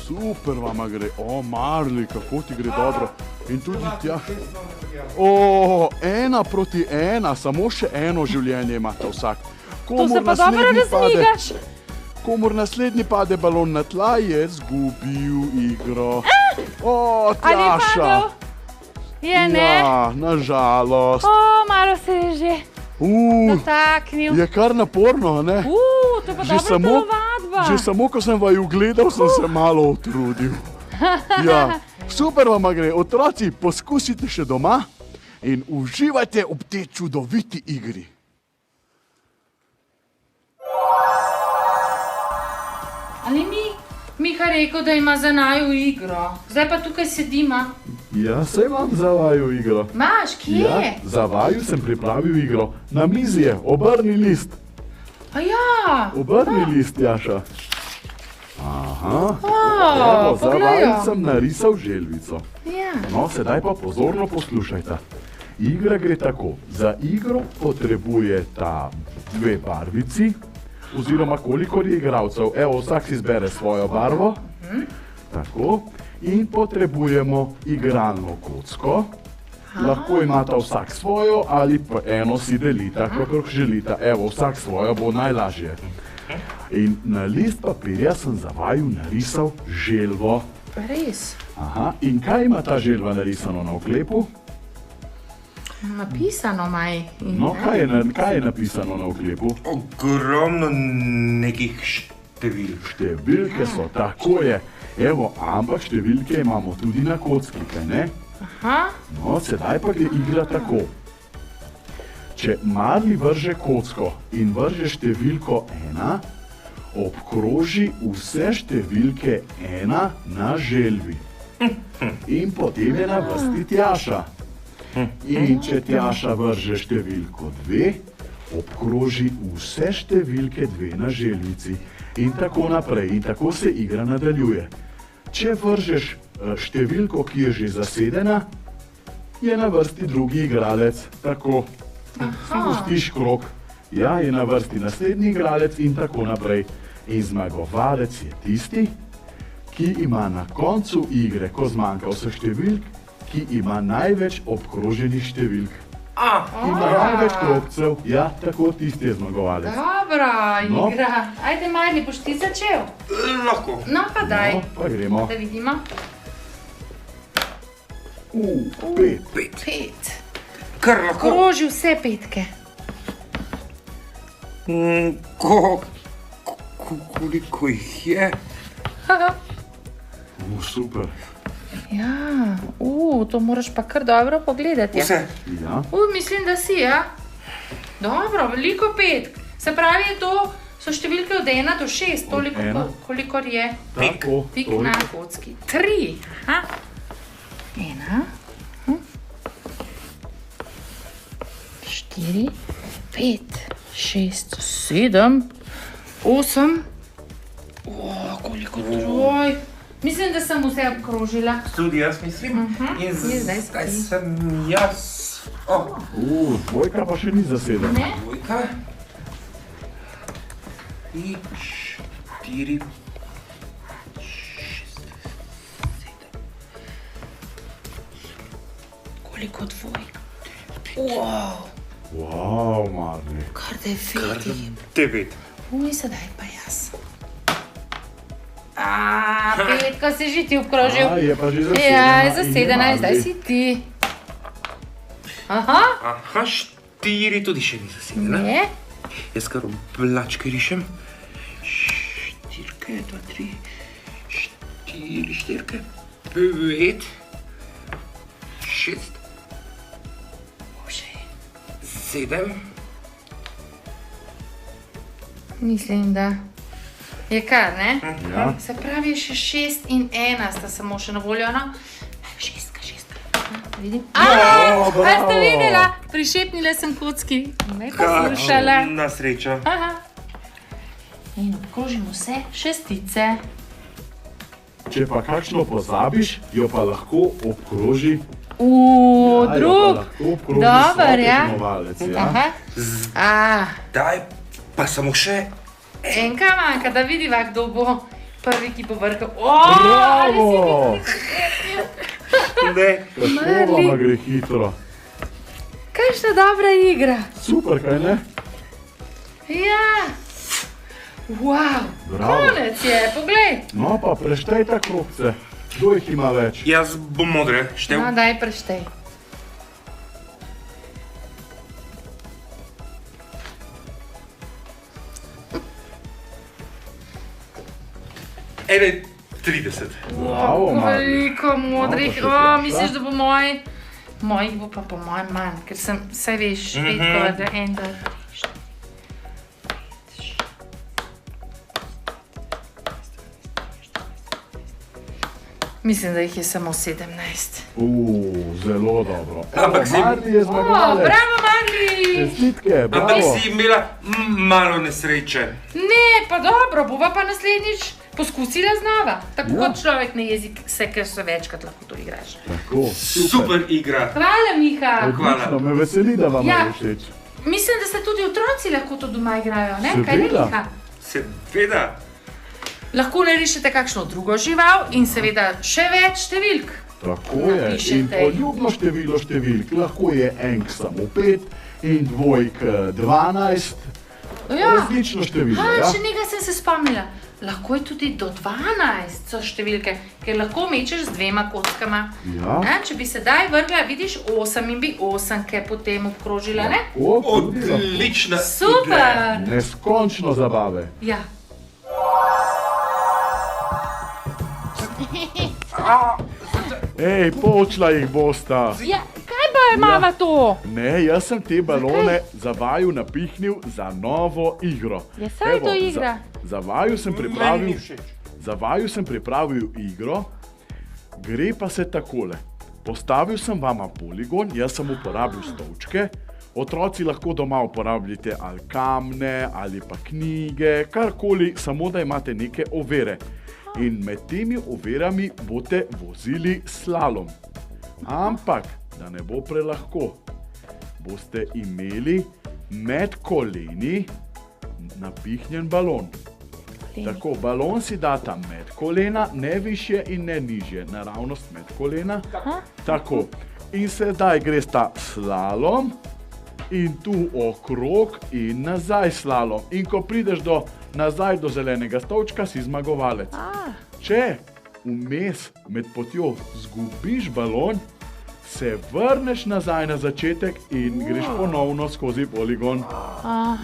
Super vama gre, o Marli, kako ti gre dobro. In tudi tja. O, 1 proti 1, samo še eno življenje imate vsak. To se pa dobro razmigaš. Komur naslednji pade balon na tla, je zgubil igro. O, Ali je Tjaša. padel? Je, ne? Ja, nažalost. O, malo se je že dotaknil. Je kar naporno, ne? To je pa dobra telovadba. Že samo, ko sem vaju gledal, sem se malo utrudil. Ja, super vama gre. Otroci, poskusite še doma in uživajte ob tej čudoviti igri. Ali ni Miha rekel, da ima za naju igro? Zdaj pa tukaj sedima. Ja, se imam za vaju igro. Maš, kje? Ja, za vaju sem pripravil igro. Na mizi je, obrni list. A ja. Obrni list, Tjaša. Aha, O, za vaju poglej. sem narisal želvico. Ja. No, sedaj pa pozorno poslušajte. Igra gre tako. Za igro potrebujeta 2 barvici, oziroma kolikor je igralcev. Evo, vsak si izbere svojo barvo. Tako. In potrebujemo igralno kocko. Lahko imata vsak svojo ali pa eno si delita, kakor želita. Evo, vsak svojo bo najlažje. In na list papirja sem za vaju narisal želvo. Res. Aha, in kaj ima ta želva narisano na oklepu? Napisano maj. No, kaj je napisano na oklepu? Ogromno nekih številk. Številke so, tako je. Evo, ampak številke imamo tudi na kocki, kaj ne? Aha. No, sedaj pa gre igra tako. Če Marli vrže kocko in vrže številko 1, obkroži vse številke 1 na želvi. In potem je na vrsti Tjaša. In če Tjaša vrže številko 2, obkroži vse številke 2 na želvici. In tako naprej. In tako se igra nadaljuje. Če vržeš številko, ki je že zasedena, je na vrsti drugi igralec. Tako. Spustiš krog. Ja, je na vrsti naslednji igralec in tako naprej. In zmagovalec je tisti, ki ima na koncu igre, ko zmanjka vseh številk, ki ima največ obkroženih številk. Ima največ krogcev, ja, tako tisti je zmagovalec. Dobra No. igra. Ajde, Marli, boš ti začel? Lahko. No, pa daj. No, pa gremo. Da vidimo. 5. 5. Kar lahko. Kroži vse petke. Koliko jih je? Super. Ja, to moraš pa kar dobro pogledati. Vse. Ja. Mislim, da si, ja. Dobro, veliko petk. Se pravi, to so številke od 1 do 6, toliko, ena. kolikor je Tako. pik na kocki. 3. 1, 4, 5, 6, 7, 8. Koliko troj. Mislim, da sem vse obkrožila. Tudi jaz mislim. In zdaj zdaj si. sem jaz. Dvojka pa še ni zasedena. Ne? Dvojka. 3, 4, 6, 7. Koliko dvojk? Wow, Marli. Kar 9. 9. Sedaj pa jaz. Petka si že ti obkrožil. Je pa že zasedena. Ja, je in zasedena in Marli. zdaj si ti. Aha, Aha, 4 tudi še ni zasedena. ne. Jaz kar oblačke rišem. 4, 2, 3, 4, 5, 6, 7. Mislim, da je kar, ne? Ja. Se pravi, še 6 in 1 sta samo še na voljo, no? 6. Vidim. bravo. A ste videla? Prišepnila sem kocki. Me poslušala. Na srečo. Aha. In obkrožimo vse šestice. Če pa kakšno pozabiš, jo pa lahko obkroži. Drug. Dober, ja. Tekmovalec, ja. Aha. Daj pa samo še. Enka manjka, da vidiva, kdo bo prvi, ki bo vrgal. Bravo! Ne. Kako vama gre hitro? Kakšna dobra igra. Super, kaj ne? Ja. Wow. Bravo. Konec je, poglej. No pa preštejte krogce. Kdo jih ima več? Jaz bom modre štev. No, daj preštej. Ene 30. Bravo, Marli. Koliko modrih. No, pa še O, misliš, da bo moj? Mojih bo pa po mojem manj, ker sem, saj veš, petkova, da en, dva, tri, štiri. Mislim, da jih je samo 17. Zelo dobro. Ampak si- Marli je O, zmagovalec. bravo, Marli! Čestitke, Ampak bravo. si imela malo nesreče. Ne, pa dobro, bova pa naslednjič poskusila znova. Tako Ja. kot človek ne jezik, se ker se večkrat lahko to igraš. Tako, Super igra. Hvala, Miha. Odlično, me veseli, da vam Ja. je všeč. Mislim, da se tudi otroci lahko to doma igrajo, ne? Kaj ne, Seveda. Miha? Seveda. Lahko narišete kakšno drugo žival in seveda še več številk. Tako je. In Napišete. poljubno število številk lahko je enk samo 5 in dvojk 12. Ja. Različno število, ja. Še nekaj sem se spomnila. Lahko je tudi do 12 so številke, ker lahko mečeš z dvema kockama. Ja. Ne? Če bi sedaj vrgla, vidiš 8 in bi 8 potem obkrožila, ne? Odlična igra. Super! Neskončno zabave. Ja. Ej, počla jih bosta. Ja, kaj pa je mama to? Ne, jaz sem te balone za vaju napihnil za novo igro. Ja, saj to igra. Za vaju sem Meni pripravil, ni všeč. za vaju sem pripravil igro, gre pa se takole. Postavil sem vama poligon, jaz sem uporabil stolčke, otroci lahko doma uporabljate ali kamne ali pa knjige, karkoli, samo da imate neke ovire. In med temi ovirami boste vozili slalom. Ampak, da ne bo prelahko, boste imeli med koleni napihnjen balon. Tako, balon si data med kolena, ne višje in ne nižje, naravnost med kolena. Tako, in sedaj gresta slalom in tu okrog in nazaj slalom. In ko prideš nazaj do zelenega stolčka, si zmagovalec. Če vmes med potjo zgubiš balon, se vrneš nazaj na začetek in greš ponovno skozi poligon.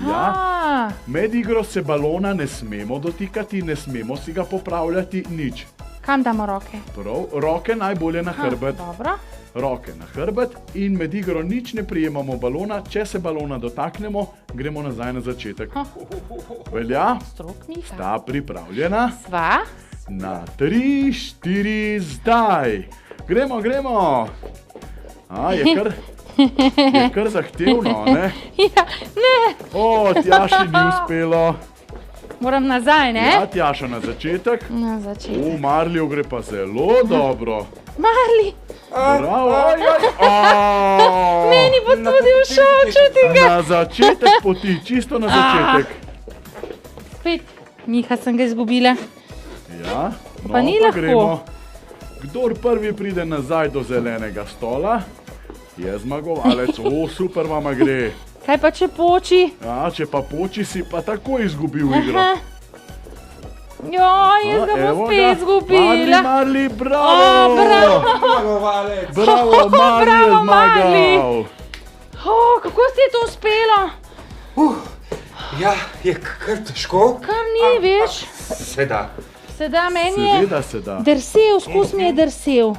Ja. Med igro se balona ne smemo dotikati, ne smemo si ga popravljati, nič. Kam damo roke? Prav, roke najbolje na hrbet. Dobro. Roke na hrbet in med igro nič ne prijemamo balona, če se balona dotaknemo, gremo nazaj na začetek. Velja? Strok Miha. Sta pripravljena? Sva. Na 3, 4, zdaj. Gremo, gremo. Je kar zahtevno, ne? Ja, ne. O, Tjaši ni uspelo. Moram nazaj, ne? Ja, Tjaša na začetek. Na začetek. Marliju gre pa zelo dobro. Marli, Bravo. meni bo tudi všel, čuti ga. Na začetek poti, čisto na začetek. Spet, Miha sem ga izgubila. Ja, no Pa ni lahko. gremo. Kdor prvi pride nazaj do zelenega stola, je zmagovalec. O, super vama gre. Kaj pa če poči? Ja, če pa poči, si pa tako izgubil igro. Aha. Joj, jaz ga bom spet izgubila. Marli, bravo! bravo. Bravo, Marli je Bravo, Marli. zmagal. Kako si je to uspelo? Ja, je kar težko. Kam ni, veš? Seveda. Sedaj meni je Seveda se da. drsel, skus mi je drsel.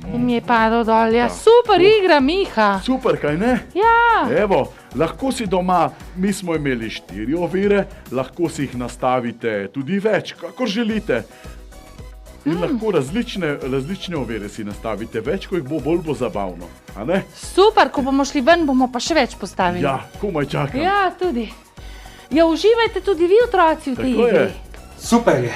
In mi je padel dol. Ja, super igra, Miha. Super, kaj ne? Ja, Evo, lahko si doma, mi smo imeli 4 ovire, lahko si jih nastavite tudi več, kakor želite. In lahko različne ovire si nastavite, več, ko jih bo, bolj bo zabavno. A ne? Super, ko bomo šli ven, bomo pa še več postavili. Ja, komaj čakam. Ja, tudi. Ja, uživajte tudi vi, otroci, v tej Tako igri. je. Super je.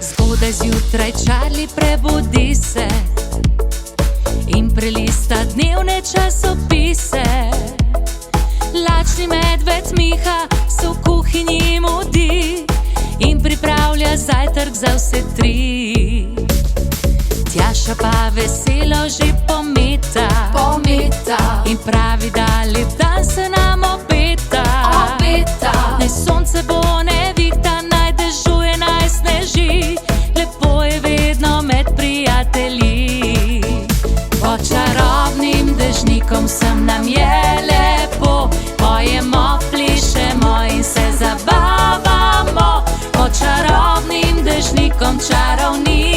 Zgodaj zjutraj Charlie prebudi se in prelista dnevne časopise. Lačni medved Miha se v kuhinji mudi in pripravlja zajtrk za vse tri. Tjaša pa veselo že pometa in pravi, da lep dan se nam obeta. Naj sonce bo, ne vihta, naj dežuje, naj sneži, lepo je vedno med prijatelji. Pod čarobnim dežnikom sem nam je lepo, pojemo, plišemo in se zabavamo. Pod čarobnim dežnikom čarovni